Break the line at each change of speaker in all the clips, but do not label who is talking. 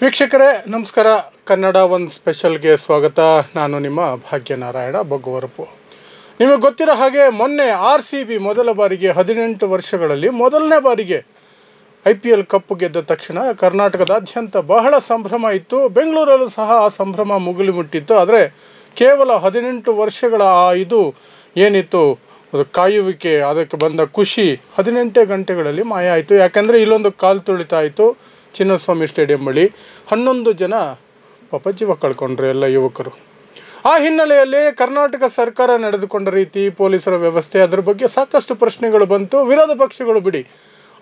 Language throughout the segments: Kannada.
ವೀಕ್ಷಕರೇ ನಮಸ್ಕಾರ. ಕನ್ನಡ ಒಂದು ಸ್ಪೆಷಲ್ಗೆ ಸ್ವಾಗತ. ನಾನು ನಿಮ್ಮ ಭಾಗ್ಯನಾರಾಯಣ ಬಗ್ಗುವರಪು. ನಿಮಗೆ ಗೊತ್ತಿರೋ ಹಾಗೆ ಮೊನ್ನೆ RCB ಮೊದಲ ಬಾರಿಗೆ 18 ವರ್ಷಗಳಲ್ಲಿ ಮೊದಲನೇ ಬಾರಿಗೆ IPL ಕಪ್ ಗೆದ್ದ ತಕ್ಷಣ ಕರ್ನಾಟಕದಾದ್ಯಂತ ಬಹಳ ಸಂಭ್ರಮ ಇತ್ತು. ಬೆಂಗಳೂರಲ್ಲೂ ಸಹ ಆ ಸಂಭ್ರಮ ಮುಗಿಲು ಮುಟ್ಟಿತ್ತು. ಆದರೆ ಕೇವಲ 18 ವರ್ಷಗಳ ಇದು ಏನಿತ್ತು ಕಾಯುವಿಕೆ, ಅದಕ್ಕೆ ಬಂದ ಖುಷಿ 18 ಗಂಟೆಗಳಲ್ಲಿ ಮಾಯ ಆಯಿತು. ಯಾಕೆಂದರೆ ಇಲ್ಲೊಂದು ಕಾಲು ತುಳಿತ ಆಯಿತು ಚಿನ್ನಸ್ವಾಮಿ ಸ್ಟೇಡಿಯಂ ಬಳಿ. 11 ಜನ ಪಾಪ ಜೀವ ಕಳ್ಕೊಂಡ್ರು, ಎಲ್ಲ ಯುವಕರು. ಆ ಹಿನ್ನೆಲೆಯಲ್ಲಿ ಕರ್ನಾಟಕ ಸರ್ಕಾರ ನಡೆದುಕೊಂಡ ರೀತಿ, ಪೊಲೀಸರ ವ್ಯವಸ್ಥೆ, ಅದರ ಬಗ್ಗೆ ಸಾಕಷ್ಟು ಪ್ರಶ್ನೆಗಳು ಬಂತು. ವಿರೋಧ ಪಕ್ಷಗಳು ಬಿಡಿ,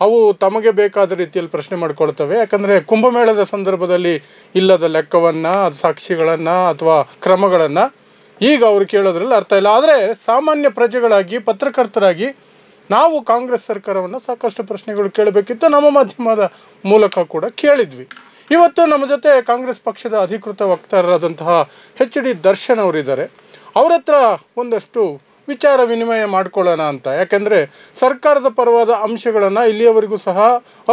ಅವು ತಮಗೆ ಬೇಕಾದ ರೀತಿಯಲ್ಲಿ ಪ್ರಶ್ನೆ ಮಾಡ್ಕೊಳ್ತವೆ. ಯಾಕಂದರೆ ಕುಂಭಮೇಳದ ಸಂದರ್ಭದಲ್ಲಿ ಇಲ್ಲದ ಲೆಕ್ಕವನ್ನು, ಸಾಕ್ಷಿಗಳನ್ನು ಅಥವಾ ಕ್ರಮಗಳನ್ನು ಈಗ ಅವರು ಕೇಳೋದ್ರಲ್ಲಿ ಅರ್ಥ ಇಲ್ಲ. ಆದರೆ ಸಾಮಾನ್ಯ ಪ್ರಜೆಗಳಾಗಿ, ಪತ್ರಕರ್ತರಾಗಿ ನಾವು ಕಾಂಗ್ರೆಸ್ ಸರ್ಕಾರವನ್ನು ಸಾಕಷ್ಟು ಪ್ರಶ್ನೆಗಳು ಕೇಳಬೇಕಿತ್ತು. ನಮ್ಮ ಮಾಧ್ಯಮದ ಮೂಲಕ ಕೂಡ ಕೇಳಿದ್ವಿ. ಇವತ್ತು ನಮ್ಮ ಜೊತೆ ಕಾಂಗ್ರೆಸ್ ಪಕ್ಷದ ಅಧಿಕೃತ ವಕ್ತಾರರಾದಂತಹ HD ದರ್ಶನ್ ಅವರಿದ್ದಾರೆ. ಅವ್ರ ಹತ್ರ ಒಂದಷ್ಟು ವಿಚಾರ ವಿನಿಮಯ ಮಾಡ್ಕೊಳ್ಳೋಣ ಅಂತ. ಯಾಕೆಂದರೆ ಸರ್ಕಾರದ ಪರವಾದ ಅಂಶಗಳನ್ನು ಇಲ್ಲಿಯವರೆಗೂ ಸಹ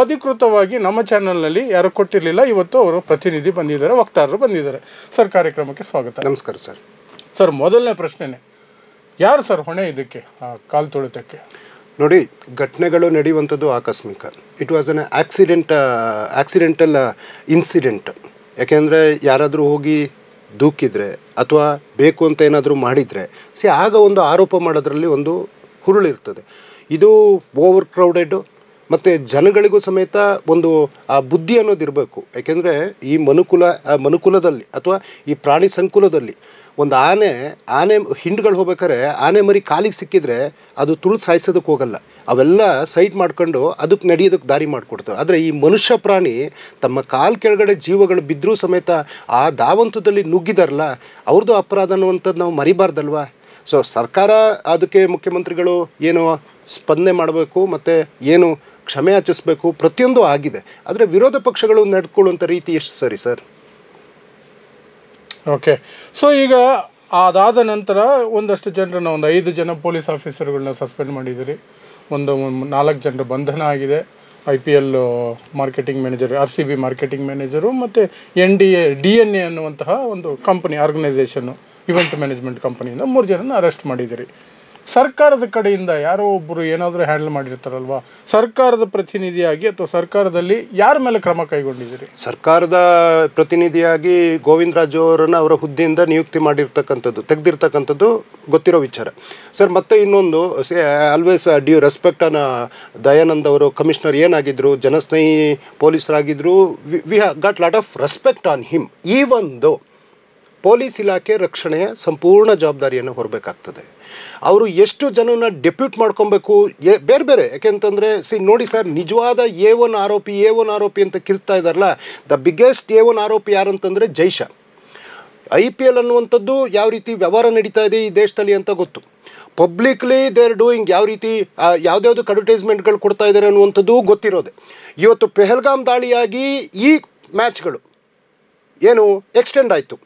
ಅಧಿಕೃತವಾಗಿ ನಮ್ಮ ಚಾನಲ್ನಲ್ಲಿ ಯಾರು ಕೊಟ್ಟಿರಲಿಲ್ಲ. ಇವತ್ತು ಅವರು ಪ್ರತಿನಿಧಿ ಬಂದಿದ್ದಾರೆ, ವಕ್ತಾರರು ಬಂದಿದ್ದಾರೆ. ಸರ್, ಕಾರ್ಯಕ್ರಮಕ್ಕೆ ಸ್ವಾಗತ.
ನಮಸ್ಕಾರ ಸರ್.
ಸರ್, ಮೊದಲನೇ ಪ್ರಶ್ನೆನೇ, ಯಾರು ಸರ್ ಹೊಣೆ ಇದಕ್ಕೆ, ಕಾಲು ತುಳಿತಕ್ಕೆ?
ನೋಡಿ, ಘಟನೆಗಳು ನಡೆಯುವಂಥದ್ದು ಆಕಸ್ಮಿಕ. It was an accidental incident. ಯಾಕೆಂದರೆ ಯಾರಾದರೂ ಹೋಗಿ ದೂಕಿದ್ರೆ ಅಥವಾ ಬೇಕು ಅಂತ ಏನಾದರೂ ಮಾಡಿದರೆ ಆಗ ಒಂದು ಆರೋಪ ಮಾಡೋದ್ರಲ್ಲಿ ಒಂದು ಹುರುಳಿರ್ತದೆ. ಇದು ಓವರ್ ಕ್ರೌಡೆಡು ಮತ್ತು ಜನಗಳಿಗೂ ಸಮೇತ ಒಂದು ಆ ಬುದ್ಧಿ ಅನ್ನೋದು ಇರಬೇಕು. ಯಾಕೆಂದರೆ ಈ ಮನುಕುಲದಲ್ಲಿ ಅಥವಾ ಈ ಪ್ರಾಣಿ ಸಂಕುಲದಲ್ಲಿ ಒಂದು ಆನೆ ಹಿಂಡುಗಳು ಹೋಗ್ಬೇಕಾದ್ರೆ ಆನೆ ಮರಿ ಕಾಲಿಗೆ ಸಿಕ್ಕಿದ್ರೆ ಅದು ತುಳು ಸಾಯಿಸೋದಕ್ಕೆ ಹೋಗಲ್ಲ, ಅವೆಲ್ಲ ಸೈಡ್ ಮಾಡ್ಕೊಂಡು ಅದಕ್ಕೆ ನಡೆಯೋದಕ್ಕೆ ದಾರಿ ಮಾಡಿಕೊಡ್ತವೆ. ಆದರೆ ಈ ಮನುಷ್ಯ ಪ್ರಾಣಿ ತಮ್ಮ ಕಾಲು ಕೆಳಗಡೆ ಜೀವಗಳು ಬಿದ್ದರೂ ಸಮೇತ ಆ ಧಾವಂತದಲ್ಲಿ ನುಗ್ಗಿದಾರಲ್ಲ, ಅವ್ರದ್ದು ಅಪರಾಧ ಅನ್ನುವಂಥದ್ದು ನಾವು ಮರಿಬಾರ್ದಲ್ವ. ಸೊ ಸರ್ಕಾರ ಅದಕ್ಕೆ ಮುಖ್ಯಮಂತ್ರಿಗಳು ಏನು ಸ್ಪಂದನೆ ಮಾಡಬೇಕು ಮತ್ತು ಏನು ಕ್ಷಮೆ ಯಾಚಿಸಬೇಕು, ಪ್ರತಿಯೊಂದು ಆಗಿದೆ. ಆದರೆ ವಿರೋಧ ಪಕ್ಷಗಳು ನಡ್ಕೊಳ್ಳುವಂಥ ರೀತಿ ಎಷ್ಟು ಸರಿ ಸರ್?
ಓಕೆ. ಸೊ ಈಗ ಅದಾದ ನಂತರ ಒಂದಷ್ಟು ಜನರನ್ನು, ಒಂದು 5 ಜನ ಪೊಲೀಸ್ ಆಫೀಸರ್ಗಳನ್ನ ಸಸ್ಪೆಂಡ್ ಮಾಡಿದ್ದೀರಿ. ಒಂದು 4 ಜನರ ಬಂಧನ ಆಗಿದೆ. IPL marketing manager, RCB marketing manager ಮತ್ತು DNA ಅನ್ನುವಂತಹ ಒಂದು ಕಂಪನಿ, ಆರ್ಗನೈಸೇಷನ್ನು, ಇವೆಂಟ್ ಮ್ಯಾನೇಜ್ಮೆಂಟ್ ಕಂಪನಿಯಿಂದ 3 ಜನನ ಅರೆಸ್ಟ್ ಮಾಡಿದ್ದೀರಿ. ಸರ್ಕಾರದ ಕಡೆಯಿಂದ ಯಾರೋ ಒಬ್ಬರು ಏನಾದರೂ ಹ್ಯಾಂಡಲ್ ಮಾಡಿರ್ತಾರಲ್ವ, ಸರ್ಕಾರದ ಪ್ರತಿನಿಧಿಯಾಗಿ ಅಥವಾ ಸರ್ಕಾರದಲ್ಲಿ ಯಾರ ಮೇಲೆ ಕ್ರಮ ಕೈಗೊಂಡಿದ್ದೀರಿ?
ಸರ್ಕಾರದ ಪ್ರತಿನಿಧಿಯಾಗಿ ಗೋವಿಂದ ರಾಜು ಅವರನ್ನು ಅವರ ಹುದ್ದೆಯಿಂದ ನಿಯುಕ್ತಿ ತೆಗೆದಿರ್ತಕ್ಕಂಥದ್ದು ಗೊತ್ತಿರೋ ವಿಚಾರ ಸರ್. ಮತ್ತು ಇನ್ನೊಂದು, always due respect on Dayanand ಅವರು ಕಮಿಷನರ್ ಏನಾಗಿದ್ದರು, ಜನಸ್ನೇಹಿ ಪೊಲೀಸರಾಗಿದ್ದರು. We got lot of respect on him. ಈ ಒಂದು ಪೊಲೀಸ್ ಇಲಾಖೆ ರಕ್ಷಣೆಯ ಸಂಪೂರ್ಣ ಜವಾಬ್ದಾರಿಯನ್ನು ಹೊರಬೇಕಾಗ್ತದೆ. ಅವರು ಎಷ್ಟು ಜನನ ಡೆಪ್ಯೂಟ್ ಮಾಡ್ಕೊಬೇಕು, ಬೇರೆ ಬೇರೆ. ಯಾಕೆಂತಂದರೆ ನೋಡಿ ಸರ್, ನಿಜವಾದ A1 ಆರೋಪಿ ಅಂತ ಕಿರ್ತಾ ಇದ್ದಾರಲ್ಲ, ದ ಬಿಗ್ಗೆಸ್ಟ್ A1 ಆರೋಪಿ ಯಾರಂತಂದರೆ ಜೈಶ. IPL ಅನ್ನುವಂಥದ್ದು ಯಾವ ರೀತಿ ವ್ಯವಹಾರ ನಡೀತಾ ಇದೆ ಈ ದೇಶದಲ್ಲಿ ಅಂತ ಗೊತ್ತು. ಪಬ್ಲಿಕ್ಲಿ ದೇ ಆರ್ ಡೂಯಿಂಗ್, ಯಾವ ರೀತಿ ಯಾವುದ್ಯಾವುದು ಅಡ್ವರ್ಟೈಸ್ಮೆಂಟ್ಗಳು ಕೊಡ್ತಾ ಇದ್ದಾರೆ ಅನ್ನುವಂಥದ್ದು ಗೊತ್ತಿರೋದೆ. ಇವತ್ತು ಪೆಹಲ್ಗಾಮ್ ದಾಳಿಯಾಗಿ ಈ ಮ್ಯಾಚ್ಗಳು ಏನು ಎಕ್ಸ್ಟೆಂಡ್ ಆಯಿತು.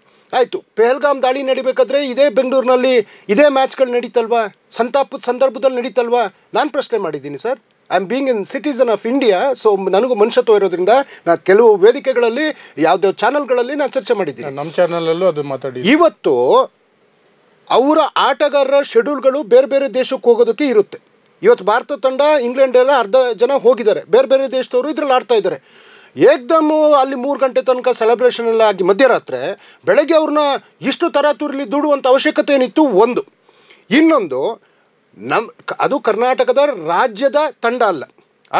ಪೆಹಲ್ಗಾಮ್ ದಾಳಿ ನಡಿಬೇಕಾದ್ರೆ ಇದೇ ಬೆಂಗಳೂರಿನಲ್ಲಿ ಇದೇ ಮ್ಯಾಚ್ಗಳು ನಡೀತಲ್ವಾ, ಸಂತಾಪದ ಸಂದರ್ಭದಲ್ಲಿ ನಡೀತಲ್ವಾ? ನಾನು ಪ್ರಶ್ನೆ ಮಾಡಿದ್ದೀನಿ sir. I am being N citizen of India. So ನನಗೂ ಮನುಷ್ಯತ್ವ ಇರೋದ್ರಿಂದ ನಾನು ಕೆಲವು ವೇದಿಕೆಗಳಲ್ಲಿ, ಯಾವುದೇ ಚಾನಲ್ಗಳಲ್ಲಿ ನಾನು ಚರ್ಚೆ ಮಾಡಿದ್ದೀನಿ.
ನಮ್ಮ ಚಾನಲಲ್ಲೂ ಅದು ಮಾತಾಡಿ.
ಇವತ್ತು ಅವರ ಆಟಗಾರರ ಶೆಡ್ಯೂಲ್ಗಳು ಬೇರೆ ಬೇರೆ ದೇಶಕ್ಕೆ ಹೋಗೋದಕ್ಕೆ ಇರುತ್ತೆ. ಇವತ್ತು ಭಾರತ ತಂಡ ಇಂಗ್ಲೆಂಡೆಲ್ಲ 10 ಜನ ಹೋಗಿದ್ದಾರೆ, ಬೇರೆ ಬೇರೆ ದೇಶದವರು ಇದರಲ್ಲಿ ಆಡ್ತಾ ಇದ್ದಾರೆ. ಏಕ್ದಮ್ ಅಲ್ಲಿ 3 ಗಂಟೆ ತನಕ ಸೆಲೆಬ್ರೇಷನ್ ಎಲ್ಲ ಆಗಿ ಮಧ್ಯರಾತ್ರಿ ಬೆಳಗ್ಗೆ ಅವ್ರನ್ನ ಇಷ್ಟು ತರಾತುರಿಲಿ ದುಡುವಂಥ ಅವಶ್ಯಕತೆ ಏನಿತ್ತು ಒಂದು. ಇನ್ನೊಂದು, ಅದು ಕರ್ನಾಟಕದ ರಾಜ್ಯದ ತಂಡ ಅಲ್ಲ.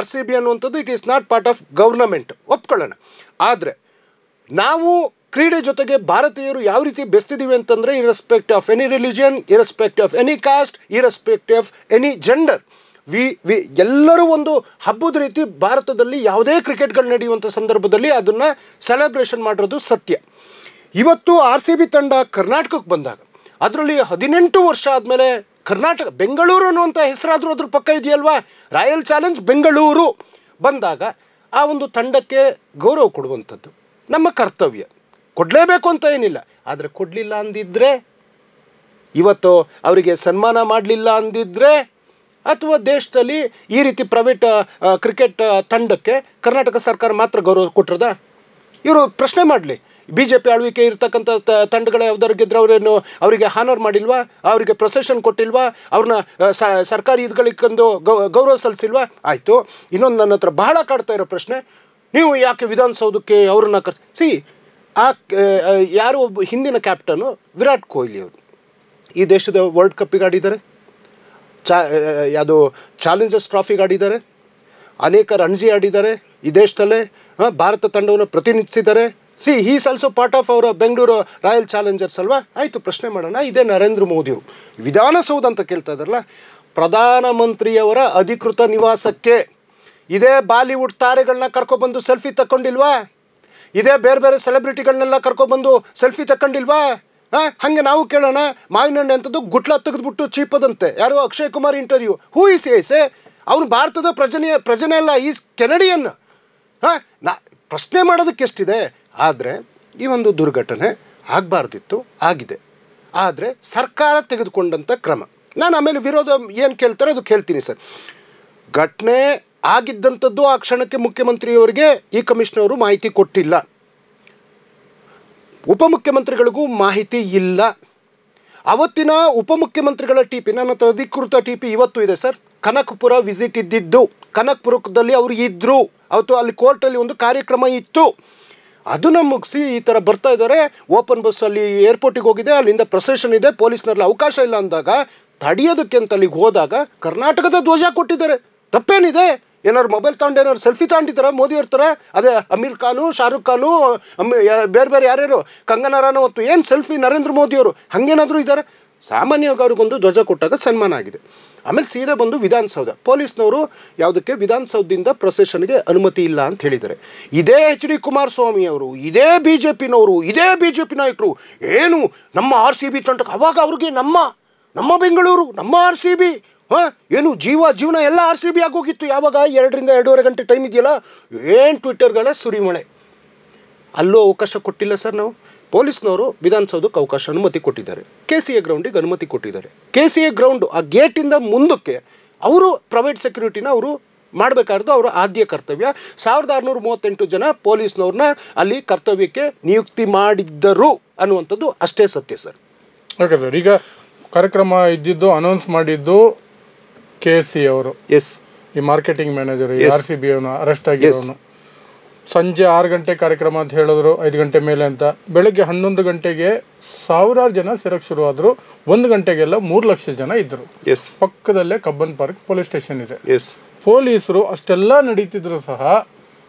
RCB ಅನ್ನುವಂಥದ್ದು it is not part of government, ಒಪ್ಕೊಳ್ಳೋಣ. ಆದರೆ ನಾವು ಕ್ರೀಡೆ ಜೊತೆಗೆ ಭಾರತೀಯರು ಯಾವ ರೀತಿ ಬೆಸ್ತಿದ್ದೀವಿ ಅಂತಂದರೆ, irrespective of any religion, irrespective of any caste, irrespective of any gender, ಎಲ್ಲರೂ ಒಂದು ಹಬ್ಬದ ರೀತಿ ಭಾರತದಲ್ಲಿ ಯಾವುದೇ ಕ್ರಿಕೆಟ್ಗಳು ನಡೆಯುವಂಥ ಸಂದರ್ಭದಲ್ಲಿ ಅದನ್ನು ಸೆಲೆಬ್ರೇಷನ್ ಮಾಡಿರೋದು ಸತ್ಯ. ಇವತ್ತು RCB ತಂಡ ಕರ್ನಾಟಕಕ್ಕೆ ಬಂದಾಗ, ಅದರಲ್ಲಿ 18 ವರ್ಷ ಆದಮೇಲೆ ಕರ್ನಾಟಕ, ಬೆಂಗಳೂರು ಅನ್ನುವಂಥ ಹೆಸರಾದರೂ ಅದ್ರ ಪಕ್ಕ ಇದೆಯಲ್ವಾ, ರಾಯಲ್ ಚಾಲೆಂಜ್ ಬೆಂಗಳೂರು ಬಂದಾಗ ಆ ಒಂದು ತಂಡಕ್ಕೆ ಗೌರವ ಕೊಡುವಂಥದ್ದು ನಮ್ಮ ಕರ್ತವ್ಯ. ಕೊಡಲೇಬೇಕು ಅಂತ ಏನಿಲ್ಲ, ಆದರೆ ಕೊಡಲಿಲ್ಲ ಅಂದಿದ್ದರೆ, ಇವತ್ತು ಅವರಿಗೆ ಸನ್ಮಾನ ಮಾಡಲಿಲ್ಲ ಅಂದಿದ್ದರೆ, ಅಥವಾ ದೇಶದಲ್ಲಿ ಈ ರೀತಿ ಪ್ರೈವೇಟ್ ಕ್ರಿಕೆಟ್ ತಂಡಕ್ಕೆ ಕರ್ನಾಟಕ ಸರ್ಕಾರ ಮಾತ್ರ ಗೌರವ ಕೊಟ್ಟಿರೋದಾ? ಇವರು ಪ್ರಶ್ನೆ ಮಾಡಲಿ. ಬಿ ಜೆ ಪಿ ಆಳ್ವಿಕೆ ಇರ್ತಕ್ಕಂಥ ತಂಡಗಳ ಯಾವ್ದಾರು ಗೆದ್ರೆ ಅವರೇನು ಅವರಿಗೆ ಹಾನರ್ ಮಾಡಿಲ್ವಾ, ಅವರಿಗೆ ಪ್ರೊಸೆಷನ್ ಕೊಟ್ಟಿಲ್ವಾ, ಅವ್ರನ್ನ ಸರ್ಕಾರಿ ಇದ್ಗಳಿಗೊಂದು ಗೌರವ ಸಲ್ಲಿಸಿಲ್ವಾ? ಆಯಿತು. ಇನ್ನೊಂದು ನನ್ನ ಹತ್ರ ಬಹಳ ಕಾಡ್ತಾ ಇರೋ ಪ್ರಶ್ನೆ, ನೀವು ಯಾಕೆ ವಿಧಾನಸೌಧಕ್ಕೆ ಅವ್ರನ್ನ ಯಾರು ಒಬ್ಬ ಹಿಂದಿನ ಕ್ಯಾಪ್ಟನು ವಿರಾಟ್ ಕೊಹ್ಲಿ ಅವರು ಈ ದೇಶದ ವರ್ಲ್ಡ್ ಕಪ್ಪಿಗೆ ಆಡಿದ್ದಾರೆ, ಯಾವುದು ಚಾಲೆಂಜರ್ಸ್ ಟ್ರಾಫಿಗೆ ಆಡಿದ್ದಾರೆ, ಅನೇಕ ರಣಜಿ ಆಡಿದ್ದಾರೆ, ಈ ದೇಶದಲ್ಲೇ ಭಾರತ ತಂಡವನ್ನು ಪ್ರತಿನಿಧಿಸಿದ್ದಾರೆ. ಹೀಸ್ ಆಲ್ಸೋ ಪಾರ್ಟ್ ಆಫ್ ಅವರ ಬೆಂಗಳೂರು ರಾಯಲ್ ಚಾಲೆಂಜರ್ಸ್ ಅಲ್ವಾ? ಆಯಿತು, ಪ್ರಶ್ನೆ ಮಾಡೋಣ. ಇದೇ ನರೇಂದ್ರ ಮೋದಿಯವರು ವಿಧಾನಸೌಧ ಅಂತ ಕೇಳ್ತಾ ಇದ್ದಾರಲ್ಲ, ಪ್ರಧಾನಮಂತ್ರಿಯವರ ಅಧಿಕೃತ ನಿವಾಸಕ್ಕೆ ಇದೇ ಬಾಲಿವುಡ್ ತಾರೆಗಳನ್ನ ಕರ್ಕೊಬಂದು ಸೆಲ್ಫಿ ತಗೊಂಡಿಲ್ವಾ? ಇದೇ ಬೇರೆ ಬೇರೆ ಸೆಲೆಬ್ರಿಟಿಗಳನ್ನೆಲ್ಲ ಕರ್ಕೊಬಂದು ಸೆಲ್ಫಿ ತಗೊಂಡಿಲ್ವಾ? ಹಾಗೆ ನಾವು ಕೇಳೋಣ. ಮಾವಿನಹಣ್ಣೆ ಅಂಥದ್ದು ಗುಟ್ಲ ತೆಗೆದುಬಿಟ್ಟು ಚೀಪದಂತೆ. ಯಾರೋ Akshay Kumar interview, who is ಏಸೆ? ಅವನು ಭಾರತದ ಪ್ರಜನೆ ಅಲ್ಲ, ಈಸ್ ಕೆನಡಿಯನ್. ಪ್ರಶ್ನೆ ಮಾಡೋದಕ್ಕೆ ಎಷ್ಟಿದೆ. ಆದರೆ ಈ ಒಂದು ದುರ್ಘಟನೆ ಆಗಬಾರ್ದಿತ್ತು, ಆಗಿದೆ. ಆದರೆ ಸರ್ಕಾರ ತೆಗೆದುಕೊಂಡಂಥ ಕ್ರಮ, ನಾನು ಆಮೇಲೆ ವಿರೋಧ ಏನು ಕೇಳ್ತಾರೆ ಅದು ಕೇಳ್ತೀನಿ ಸರ್. ಘಟನೆ ಆಗಿದ್ದಂಥದ್ದು ಆ ಕ್ಷಣಕ್ಕೆ ಮುಖ್ಯಮಂತ್ರಿಯವರಿಗೆ ಈ ಕಮಿಷನರು ಮಾಹಿತಿ ಕೊಟ್ಟಿಲ್ಲ, ಉಪಮುಖ್ಯಮಂತ್ರಿಗಳಿಗೂ ಮಾಹಿತಿ ಇಲ್ಲ. ಅವತ್ತಿನ ಉಪಮುಖ್ಯಮಂತ್ರಿಗಳ ಟಿ ಪಿ, ನನ್ನ ಹತ್ರ ಅಧಿಕೃತ ಟಿ ಪಿ ಇವತ್ತು ಇದೆ ಸರ್. ಕನಕಪುರ ವಿಸಿಟ್ ಇದ್ದಿದ್ದು, ಕನಕಪುರದಲ್ಲಿ ಅವರು ಇದ್ದರು. ಅವತ್ತು ಅಲ್ಲಿ ಕೋರ್ಟಲ್ಲಿ ಒಂದು ಕಾರ್ಯಕ್ರಮ ಇತ್ತು, ಅದನ್ನು ಮುಗಿಸಿ ಈ ಥರ ಬರ್ತಾ ಇದ್ದಾರೆ. ಓಪನ್ ಬಸ್ಸಲ್ಲಿ ಏರ್ಪೋರ್ಟಿಗೆ ಹೋಗಿದೆ, ಅಲ್ಲಿಂದ ಪ್ರೊಸೆಷನ್ ಇದೆ, ಪೊಲೀಸ್ನಲ್ಲಿ ಅವಕಾಶ ಇಲ್ಲ ಅಂದಾಗ ತಡೆಯೋದಕ್ಕೆ ಅಂತ ಅಲ್ಲಿಗೆ ಹೋದಾಗ ಕರ್ನಾಟಕದ ಧ್ವಜ ಕೊಟ್ಟಿದ್ದಾರೆ. ತಪ್ಪೇನಿದೆ? ಏನಾದ್ರು ಮೊಬೈಲ್ ತಗೊಂಡು ಏನಾದ್ರು ಸೆಲ್ಫಿ ತಗೊಂಡಿದ್ದಾರೆ ಮೋದಿ ಇರ್ತಾರೆ? ಅದೇ ಅಮೀರ್ ಖಾನು, ಶಾರುಖ್ ಖಾನು, ಬೇರೆ ಬೇರೆ ಯಾರ್ಯಾರು, ಕಂಗನಾ ರಾಣಾವತ್, ಏನು ಸೆಲ್ಫಿ ನರೇಂದ್ರ ಮೋದಿಯವರು ಹಾಗೇನಾದರೂ ಇದ್ದಾರೆ? ಸಾಮಾನ್ಯವಾಗಿ ಅವ್ರಿಗೊಂದು ಧ್ವಜ ಕೊಟ್ಟಾಗ ಸನ್ಮಾನ ಆಗಿದೆ. ಆಮೇಲೆ ಸೀದಾ ಬಂದು ವಿಧಾನಸೌಧ, ಪೊಲೀಸ್ನವರು ಯಾವುದಕ್ಕೆ ವಿಧಾನಸೌಧದಿಂದ ಪ್ರೊಸೆಷನ್ಗೆ ಅನುಮತಿ ಇಲ್ಲ ಅಂತ ಹೇಳಿದ್ದಾರೆ. ಇದೇ ಎಚ್ ಡಿ ಕುಮಾರಸ್ವಾಮಿ ಅವರು, ಇದೇ ಬಿ ಜೆ ಪಿನವರು, ಇದೇ ಬಿ ಜೆ ಪಿ ನಾಯಕರು ಏನು ನಮ್ಮ RCB ತಂಡಕ್ಕೆ, ಅವಾಗ ಅವ್ರಿಗೆ ನಮ್ಮ ಬೆಂಗಳೂರು, ನಮ್ಮ RCB ಏನು ಜೀವನ ಎಲ್ಲ RCB ಆಗೋಗಿತ್ತು. ಯಾವಾಗ 2ರಿಂದ 2.5 ಗಂಟೆ ಟೈಮ್ ಇದೆಯಲ್ಲ, ಏನು ಟ್ವಿಟ್ಟರ್ಗಳ ಸುರಿಮಳೆ. ಅಲ್ಲೂ ಅವಕಾಶ ಕೊಟ್ಟಿಲ್ಲ ಸರ್. ನಾವು ಪೊಲೀಸ್ನವರು ವಿಧಾನಸೌಧಕ್ಕೆ ಅವಕಾಶ ಅನುಮತಿ ಕೊಟ್ಟಿದ್ದಾರೆ, KCA ಗ್ರೌಂಡಿಗೆ ಅನುಮತಿ ಕೊಟ್ಟಿದ್ದಾರೆ. KCA ಗ್ರೌಂಡು ಆ ಗೇಟಿಂದ ಮುಂದಕ್ಕೆ ಅವರು ಪ್ರೈವೇಟ್ ಸೆಕ್ಯೂರಿಟಿನ ಅವರು ಮಾಡಬೇಕಾದ್ದು ಅವರ ಆದ್ಯ ಕರ್ತವ್ಯ. 1638 ಜನ ಪೊಲೀಸ್ನವ್ರನ್ನ ಅಲ್ಲಿ ಕರ್ತವ್ಯಕ್ಕೆ ನಿಯುಕ್ತಿ ಮಾಡಿದ್ದರು ಅನ್ನುವಂಥದ್ದು ಅಷ್ಟೇ ಸತ್ಯ ಸರ್.
ಓಕೆ ಸರ್, ಈಗ ಕಾರ್ಯಕ್ರಮ ಇದ್ದಿದ್ದು ಅನೌನ್ಸ್ ಮಾಡಿದ್ದು KC ಅವರು,
ಎಸ್,
ಈ ಮಾರ್ಕೆಟಿಂಗ್ ಮ್ಯಾನೇಜರ್, RCB ಅವನು ಅರೆಸ್ಟ್ ಆಗಿರೋನು. ಸಂಜೆ 6 ಗಂಟೆ ಕಾರ್ಯಕ್ರಮ ಅಂತ ಹೇಳಿದ್ರು, 5 ಗಂಟೆ ಮೇಲೆ ಅಂತ. ಬೆಳಗ್ಗೆ 11 ಗಂಟೆಗೆ ಸಾವಿರಾರು ಜನ ಸೇರಕ್ಕೆ ಶುರುವಾದರು. 1 ಗಂಟೆಗೆಲ್ಲ 3 ಲಕ್ಷ ಜನ ಇದ್ದರು. ಪಕ್ಕದಲ್ಲೇ ಕಬ್ಬನ್ ಪಾರ್ಕ್ ಪೊಲೀಸ್ ಸ್ಟೇಷನ್ ಇದೆ. ಪೊಲೀಸರು ಅಷ್ಟೆಲ್ಲ ನಡೀತಿದ್ರು ಸಹ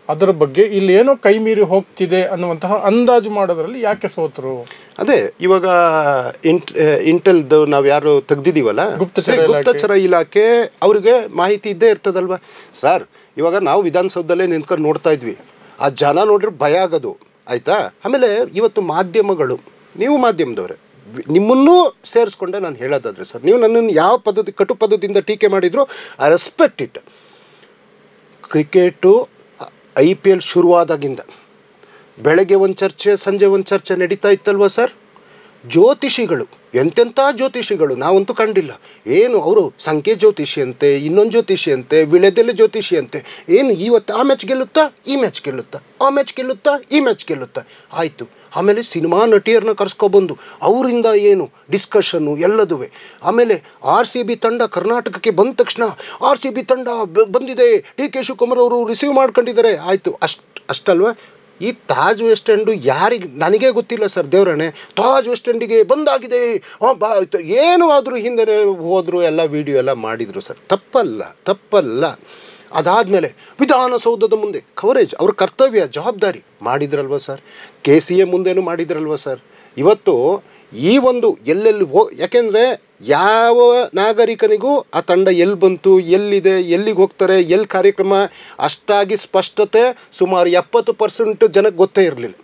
ಅದರ ಬಗ್ಗೆ ಇಲ್ಲಿ ಏನೋ ಕೈ ಮೀರಿ ಹೋಗ್ತಿದೆ ಅನ್ನುವಂತಹ ಅಂದಾಜು ಮಾಡೋದ್ರಲ್ಲಿ ಯಾಕೆ ಸೋತರು?
ಅದೇ ಇವಾಗ ಇಂಟೆಲ್ದು ನಾವು ಯಾರು ತೆಗ್ದಿದ್ದೀವಲ್ಲ, ಗುಪ್ತಚರ ಇಲಾಖೆ, ಅವ್ರಿಗೆ ಮಾಹಿತಿ ಇದ್ದೇ ಇರ್ತದಲ್ವ ಸರ್. ಇವಾಗ ನಾವು ವಿಧಾನಸೌಧದಲ್ಲೇ ನಿಂತ್ಕೊಂಡು ನೋಡ್ತಾ ಇದ್ವಿ, ಆ ಜನ ನೋಡ್ರೆ ಭಯ ಆಗೋದು, ಆಯಿತಾ? ಆಮೇಲೆ ಇವತ್ತು ಮಾಧ್ಯಮಗಳು, ನೀವು ಮಾಧ್ಯಮದವ್ರೆ, ನಿಮ್ಮನ್ನೂ ಸೇರಿಸ್ಕೊಂಡೆ ನಾನು ಹೇಳೋದಾದ್ರೆ ಸರ್, ನೀವು ನನ್ನನ್ನು ಯಾವ ಪದ್ಧತಿ ಕಟು ಪದ್ಧತಿಯಿಂದ ಟೀಕೆ ಮಾಡಿದ್ರು I respect it. Cricket IPL ಶುರುವಾದಾಗಿಂದ ಬೆಳಗ್ಗೆ ಒಂದು ಚರ್ಚೆ, ಸಂಜೆ ಒಂದು ಚರ್ಚೆ ನಡೀತಾ ಇತ್ತಲ್ವ ಸರ್. ಜ್ಯೋತಿಷಿಗಳು, ಎಂತೆಂಥ ಜ್ಯೋತಿಷಿಗಳು ನಾವಂತೂ ಕಂಡಿಲ್ಲ. ಏನು ಅವರು ಸಂಖ್ಯೆ ಜ್ಯೋತಿಷಿ ಅಂತೆ, ಇನ್ನೊಂದು ಜ್ಯೋತಿಷಿ ಅಂತೆ, ವಿಳೆದೆಲೆ ಜ್ಯೋತಿಷಿ ಅಂತೆ. ಏನು ಇವತ್ತು ಆ ಮ್ಯಾಚ್ ಗೆಲ್ಲುತ್ತಾ, ಈ ಮ್ಯಾಚ್ ಗೆಲ್ಲುತ್ತಾ, ಆ ಮ್ಯಾಚ್ ಗೆಲ್ಲುತ್ತಾ, ಈ ಮ್ಯಾಚ್ ಗೆಲ್ಲುತ್ತಾ, ಆಯಿತು. ಆಮೇಲೆ ಸಿನಿಮಾ ನಟಿಯರನ್ನ ಕರೆಸ್ಕೊಬಂದು ಅವರಿಂದ ಏನು ಡಿಸ್ಕಷನ್ನು ಎಲ್ಲದುವೆ. ಆಮೇಲೆ RCB ತಂಡ ಕರ್ನಾಟಕಕ್ಕೆ ಬಂದ ತಕ್ಷಣ RCB ತಂಡ ಬಂದಿದೆ, DK ಶಿವಕುಮಾರ್ ಅವರು ರಿಸೀವ್ ಮಾಡ್ಕೊಂಡಿದ್ದಾರೆ, ಆಯಿತು. ಅಷ್ಟಲ್ವ. ಈ ತಾಜ್ ವೆಸ್ಟ್ ಎಂಡು ಯಾರಿಗೆ, ನನಗೇ ಗೊತ್ತಿಲ್ಲ ಸರ್, ದೇವರಣೆ ತಾಜ್ ವೆಸ್ಟ್ ಎಂಡಿಗೆ ಬಂದಾಗಿದೆ ಏನು ಆದರೂ ಹಿಂದೆ ಹೋದರು, ಎಲ್ಲ ವಿಡಿಯೋ ಎಲ್ಲ ಮಾಡಿದರು ಸರ್. ತಪ್ಪಲ್ಲ. ಅದಾದಮೇಲೆ ವಿಧಾನಸೌಧದ ಮುಂದೆ ಕವರೇಜ್, ಅವ್ರ ಕರ್ತವ್ಯ ಜವಾಬ್ದಾರಿ ಮಾಡಿದ್ರಲ್ವ ಸರ್. KCA ಮುಂದೆನೂ ಮಾಡಿದ್ರಲ್ವ ಸರ್. ಇವತ್ತು ಈ ಒಂದು ಎಲ್ಲೆಲ್ಲಿ ಯಾಕೆಂದರೆ ಯಾವ ನಾಗರಿಕನಿಗೂ ಆ ತಂಡ ಎಲ್ಲಿ ಬಂತು, ಎಲ್ಲಿದೆ, ಎಲ್ಲಿಗೆ ಹೋಗ್ತಾರೆ, ಎಲ್ಲಿ ಕಾರ್ಯಕ್ರಮ, ಅಷ್ಟಾಗಿ ಸ್ಪಷ್ಟತೆ ಸುಮಾರು 70% ಜನಕ್ಕೆ ಗೊತ್ತೇ ಇರಲಿಲ್ಲ.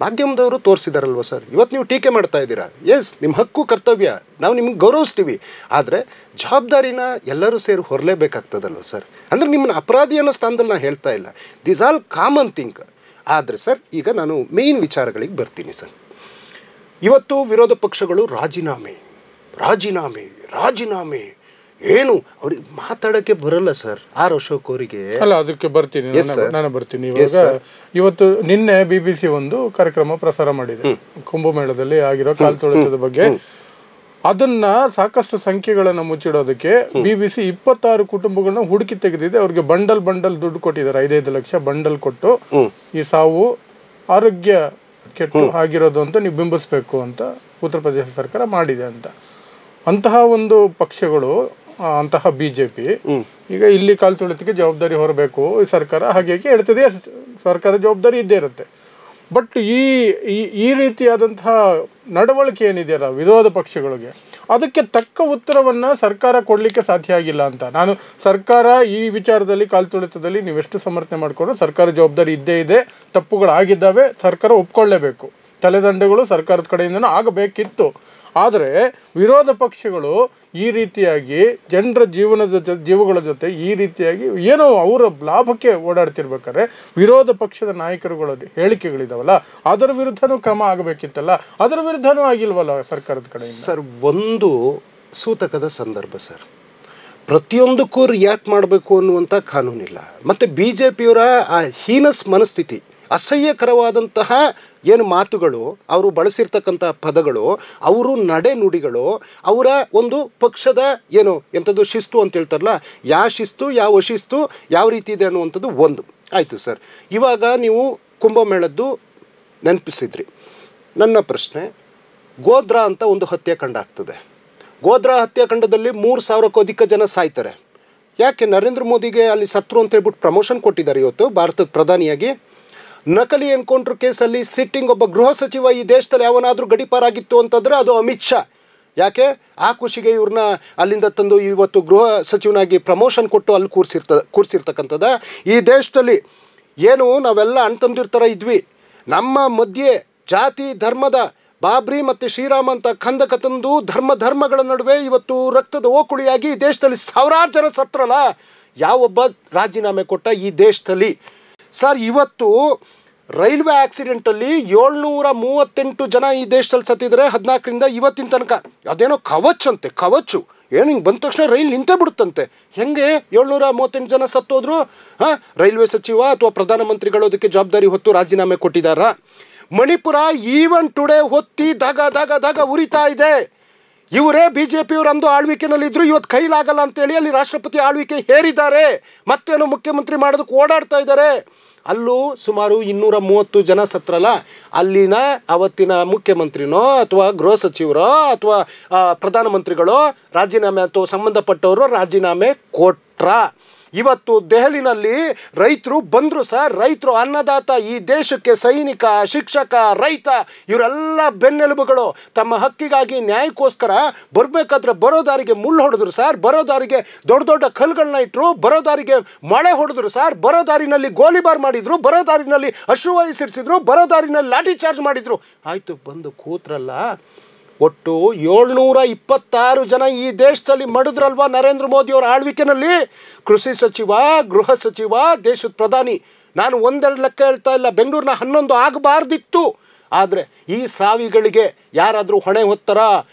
ಮಾಧ್ಯಮದವರು ತೋರಿಸಿದಾರಲ್ವ ಸರ್. ಇವತ್ತು ನೀವು ಟೀಕೆ ಮಾಡ್ತಾ ಇದ್ದೀರಾ, ಎಸ್, ನಿಮ್ಮ ಹಕ್ಕು ಕರ್ತವ್ಯ, ನಾವು ನಿಮಗೆ ಗೌರವಿಸ್ತೀವಿ. ಆದರೆ ಜವಾಬ್ದಾರಿನ ಎಲ್ಲರೂ ಸೇರಿ ಹೊರಲೇಬೇಕಾಗ್ತದಲ್ವ ಸರ್. ಅಂದರೆ ನಿಮ್ಮನ್ನ ಅಪರಾಧಿ ಅನ್ನೋ ಸ್ಥಾನದಲ್ಲಿ ನಾನು ಹೇಳ್ತಾ ಇಲ್ಲ, ದಿಸ್ ಆಲ್ ಕಾಮನ್ ಥಿಂಕ್. ಆದರೆ ಸರ್, ಈಗ ನಾನು ಮೇಯ್ನ್ ವಿಚಾರಗಳಿಗೆ ಬರ್ತೀನಿ ಸರ್. ಇವತ್ತು ವಿರೋಧ ಪಕ್ಷಗಳು ರಾಜೀನಾಮೆ ಏನು ಅವ್ರಿಗೆ ಮಾತಾಡೋಕ್ಕೆ ಬರಲ್ಲ ಸರ್. ಆರ್ ಅಶೋಕ್ ಅವರಿಗೆ
ಅಲ್ಲ, ಅದಕ್ಕೆ ಬರ್ತೀನಿ, ನಾನು ಬರ್ತೀನಿ. ಇವಾಗ ಇವತ್ತು ನಿನ್ನೆ BBC ಒಂದು ಕಾರ್ಯಕ್ರಮ ಪ್ರಸಾರ ಮಾಡಿದೆ ಕುಂಭಮೇಳದಲ್ಲಿ ಆಗಿರೋ ಕಾಲ್ತುಳಿತದ ಬಗ್ಗೆ. ಅದನ್ನ ಸಾಕಷ್ಟು ಸಂಖ್ಯೆಗಳನ್ನು ಮುಚ್ಚಿಡೋದಕ್ಕೆ BBC 26 ಕುಟುಂಬಗಳನ್ನ ಹುಡುಕಿ ತೆಗೆದಿದೆ. ಅವ್ರಿಗೆ ಬಂಡಲ್ ದುಡ್ಡು ಕೊಟ್ಟಿದ್ದಾರೆ, 5 ಲಕ್ಷ ಬಂಡಲ್ ಕೊಟ್ಟು ಈ ಸಾವು ಆರೋಗ್ಯ ಕೆಟ್ಟು ಆಗಿರೋದು ಅಂತ ನೀವು ಬಿಂಬಿಸ್ಬೇಕು ಅಂತ ಉತ್ತರ ಪ್ರದೇಶ ಸರ್ಕಾರ ಮಾಡಿದೆ ಅಂತ. ಅಂತಹ ಒಂದು ಪಕ್ಷಗಳು, ಅಂತಹ BJP ಈಗ ಇಲ್ಲಿ ಕಾಲ್ತುಳಿತಕ್ಕೆ ಜವಾಬ್ದಾರಿ ಹೊರಬೇಕು ಈ ಸರ್ಕಾರ, ಹಾಗೆ ಹೇಳ್ತದೆ. ಸರ್ಕಾರ ಜವಾಬ್ದಾರಿ ಇದ್ದೇ ಇರುತ್ತೆ. ಬಟ್ ಈ ರೀತಿಯಾದಂತಹ ನಡವಳಿಕೆ ಏನಿದೆಯಲ್ಲ ವಿರೋಧ ಪಕ್ಷಗಳಿಗೆ, ಅದಕ್ಕೆ ತಕ್ಕ ಉತ್ತರವನ್ನು ಸರ್ಕಾರ ಕೊಡಲಿಕ್ಕೆ ಸಾಧ್ಯ ಆಗಿಲ್ಲ ಅಂತ. ನಾನು ಸರ್ಕಾರ ಈ ವಿಚಾರದಲ್ಲಿ ಕಾಲ್ತುಳಿತದಲ್ಲಿ ನೀವೆಷ್ಟು ಸಮರ್ಥನೆ ಮಾಡಿಕೊಂಡು ಸರ್ಕಾರ ಜವಾಬ್ದಾರಿ ಇದ್ದೇ ಇದೆ, ತಪ್ಪುಗಳಾಗಿದ್ದಾವೆ, ಸರ್ಕಾರ ಒಪ್ಕೊಳ್ಳೇಬೇಕು, ತಲೆದಂಡೆಗಳು ಸರ್ಕಾರದ ಕಡೆಯಿಂದನೂ ಆಗಬೇಕಿತ್ತು. ಆದರೆ ವಿರೋಧ ಪಕ್ಷಗಳು ಈ ರೀತಿಯಾಗಿ ಜನರ ಜೀವಗಳ ಜೊತೆ ಈ ರೀತಿಯಾಗಿ ಏನೋ ಅವರ ಲಾಭಕ್ಕೆ ಓಡಾಡ್ತಿರ್ಬೇಕಾದ್ರೆ ವಿರೋಧ ಪಕ್ಷದ ನಾಯಕರುಗಳ ಹೇಳಿಕೆಗಳಿದಾವಲ್ಲ, ಅದರ ವಿರುದ್ಧನೂ ಕ್ರಮ ಆಗಬೇಕಿತ್ತಲ್ಲ, ಅದರ ವಿರುದ್ಧನೂ ಆಗಿಲ್ವಲ್ಲ ಸರ್ಕಾರದ ಕಡೆಯಿಂದ.
ಸರ್, ಒಂದು ಸೂತಕದ ಸಂದರ್ಭ ಸರ್. ಪ್ರತಿಯೊಂದಕ್ಕೂ ರಿಯಾಕ್ಟ್ ಮಾಡಬೇಕು ಅನ್ನುವಂಥ ಕಾನೂನಿಲ್ಲ. ಮತ್ತು BJPಯವರ ಆ ಹೀನಸ್ ಮನಸ್ಥಿತಿ, ಅಸಹ್ಯಕರವಾದಂತಹ ಏನು ಮಾತುಗಳು, ಅವರು ಬಳಸಿರ್ತಕ್ಕಂಥ ಪದಗಳು, ಅವರು ನಡೆ ನುಡಿಗಳು, ಅವರ ಒಂದು ಪಕ್ಷದ ಏನು ಎಂಥದ್ದು ಶಿಸ್ತು ಅಂತ ಹೇಳ್ತಾರಲ್ಲ, ಯಾವ ಶಿಸ್ತು ಯಾವ ಅಶಿಸ್ತು ಯಾವ ರೀತಿ ಇದೆ ಅನ್ನುವಂಥದ್ದು ಒಂದು ಆಯಿತು ಸರ್. ಇವಾಗ ನೀವು ಕುಂಭಮೇಳದ್ದು ನೆನಪಿಸಿದ್ರಿ. ನನ್ನ ಪ್ರಶ್ನೆ, ಗೋಧ್ರಾ ಅಂತ ಒಂದು ಹತ್ಯಾಕಾಂಡ ಆಗ್ತದೆ. ಗೋಧ್ರಾ ಹತ್ಯಾಕಾಂಡದಲ್ಲಿ 3,000ಕ್ಕೂ ಅಧಿಕ ಜನ ಸಾಯ್ತಾರೆ. ಯಾಕೆ ನರೇಂದ್ರ ಮೋದಿಗೆ ಅಲ್ಲಿ ಸತ್ರು ಅಂತ ಹೇಳ್ಬಿಟ್ಟು ಪ್ರಮೋಷನ್ ಕೊಟ್ಟಿದ್ದಾರೆ ಇವತ್ತು ಭಾರತದ ಪ್ರಧಾನಿಯಾಗಿ. ನಕಲಿ ಎನ್ಕೌಂಟ್ರ್ ಕೇಸಲ್ಲಿ ಸಿಟ್ಟಿಂಗ್ ಒಬ್ಬ ಗೃಹ ಸಚಿವ ಈ ದೇಶದಲ್ಲಿ ಯಾವನಾದರೂ ಗಡೀಪಾರಾಗಿತ್ತು ಅಂತಂದರೆ ಅದು ಅಮಿತ್ ಶಾ. ಯಾಕೆ ಆ ಖುಷಿಗೆ ಇವ್ರನ್ನ ಅಲ್ಲಿಂದ ತಂದು ಇವತ್ತು ಗೃಹ ಸಚಿವನಾಗಿ ಪ್ರಮೋಷನ್ ಕೊಟ್ಟು ಅಲ್ಲಿ ಕೂರಿಸಿರ್ತಕ್ಕಂಥದ್ದ. ಈ ದೇಶದಲ್ಲಿ ಏನು ನಾವೆಲ್ಲ ಅಣ್ತಂದಿರ ಥರ ಇದ್ವಿ, ನಮ್ಮ ಮಧ್ಯೆ ಜಾತಿ ಧರ್ಮದ ಬಾಬ್ರಿ ಮತ್ತು ಶ್ರೀರಾಮ ಅಂತ ಖಂದಕ ತಂದು ಧರ್ಮಗಳ ನಡುವೆ ಇವತ್ತು ರಕ್ತದ ಓಕುಳಿಯಾಗಿ ಈ ದೇಶದಲ್ಲಿ ಸಾವಿರಾರು ಜನ ಸತ್ರಲ್ಲ. ಯಾವೊಬ್ಬ ರಾಜೀನಾಮೆ ಕೊಟ್ಟ ಈ ದೇಶದಲ್ಲಿ? ಸರ್, ಇವತ್ತು ರೈಲ್ವೆ ಆಕ್ಸಿಡೆಂಟಲ್ಲಿ 738 ಜನ ಈ ದೇಶದಲ್ಲಿ ಸತ್ತಿದ್ದಾರೆ 14ರಿಂದ ಇವತ್ತಿನ ತನಕ. ಅದೇನೋ ಕವಚ್ ಕವಚು ಏನು ಹಿಂಗೆ ಬಂದ ತಕ್ಷಣ ರೈಲ್ ನಿಂತೇ ಬಿಡುತ್ತಂತೆ. ಹೆಂಗೆ 738 ಜನ ಸತ್ತೋದ್ರು? ರೈಲ್ವೆ ಸಚಿವ ಅಥವಾ ಪ್ರಧಾನಮಂತ್ರಿಗಳು ಅದಕ್ಕೆ ಜವಾಬ್ದಾರಿ ಹೊತ್ತು ರಾಜೀನಾಮೆ ಕೊಟ್ಟಿದ್ದಾರಾ? ಮಣಿಪುರ ಈವನ್ ಟುಡೇ ಹೊತ್ತಿ ದಾಗ ಉರಿತಾ ಇದೆ. ಇವರೇ BJPಯವರು ಅಂದು ಆಳ್ವಿಕೆನಲ್ಲಿದ್ದರು, ಇವತ್ತು ಕೈಲಾಗಲ್ಲ ಅಂತೇಳಿ ಅಲ್ಲಿ ರಾಷ್ಟ್ರಪತಿ ಆಳ್ವಿಕೆ ಹೇರಿದ್ದಾರೆ. ಮತ್ತೇನೋ ಮುಖ್ಯಮಂತ್ರಿ ಮಾಡೋದಕ್ಕೆ ಓಡಾಡ್ತಾ ಇದ್ದಾರೆ. ಅಲ್ಲೂ ಸುಮಾರು 230 ಜನ ಸತ್ರಲ್ಲ. ಅಲ್ಲಿನ ಅವತ್ತಿನ ಮುಖ್ಯಮಂತ್ರಿನೋ ಅಥವಾ ಗೃಹ ಸಚಿವರೋ ಅಥವಾ ಪ್ರಧಾನಮಂತ್ರಿಗಳೋ ರಾಜೀನಾಮೆ ಅಥವಾ ಸಂಬಂಧಪಟ್ಟವರು ರಾಜೀನಾಮೆ ಕೊಟ್ರ? ಇವತ್ತು ದೆಹಲಿನಲ್ಲಿ ರೈತರು ಬಂದರು ಸರ್. ರೈತರು ಅನ್ನದಾತ, ಈ ದೇಶಕ್ಕೆ ಸೈನಿಕ, ಶಿಕ್ಷಕ, ರೈತ ಇವರೆಲ್ಲ ಬೆನ್ನೆಲುಬುಗಳು. ತಮ್ಮ ಹಕ್ಕಿಗಾಗಿ ನ್ಯಾಯಕ್ಕೋಸ್ಕರ ಬರಬೇಕಾದ್ರೆ ಬರೋ ದಾರಿಗೆ ಮುಳ್ಳು ಹೊಡೆದ್ರು ಸರ್, ಬರೋ ದಾರಿಗೆ ದೊಡ್ಡ ಕಲ್ಲುಗಳನ್ನ ಇಟ್ಟರು, ಬರೋ ದಾರಿಗೆ ಮಳೆ ಹೊಡೆದ್ರು ಸರ್, ಬರೋ ದಾರಿನಲ್ಲಿ ಗೋಲಿಬಾರ್ ಮಾಡಿದ್ರು, ಬರೋ ದಾರಿನಲ್ಲಿ ಅಶ್ರುವಾಯು ಸಿಡಿಸಿದ್ರು, ಬರೋ ದಾರಿನಲ್ಲಿ ಲಾಠಿ ಚಾರ್ಜ್ ಮಾಡಿದ್ರು. ಆಯಿತು, ಬಂದು ಕೂತ್ರಲ್ಲ. ಒಟ್ಟು 726 ಜನ ಈ ದೇಶದಲ್ಲಿ ಮಡಿದ್ರಲ್ವಾ ನರೇಂದ್ರ ಮೋದಿಯವರ ಆಳ್ವಿಕೆನಲ್ಲಿ. ಕೃಷಿ ಸಚಿವ, ಗೃಹ ಸಚಿವ, ದೇಶದ ಪ್ರಧಾನಿ. ನಾನು ಒಂದೆರಡು ಲೆಕ್ಕ ಹೇಳ್ತಾ ಇಲ್ಲ, ಬೆಂಗಳೂರಿನ 11 ಆಗಬಾರ್ದಿತ್ತು. ಆದರೆ ಈ ಸಾವಿಗಳಿಗೆ ಯಾರಾದರೂ ಹೊಣೆ ಹೊತ್ತಾರ?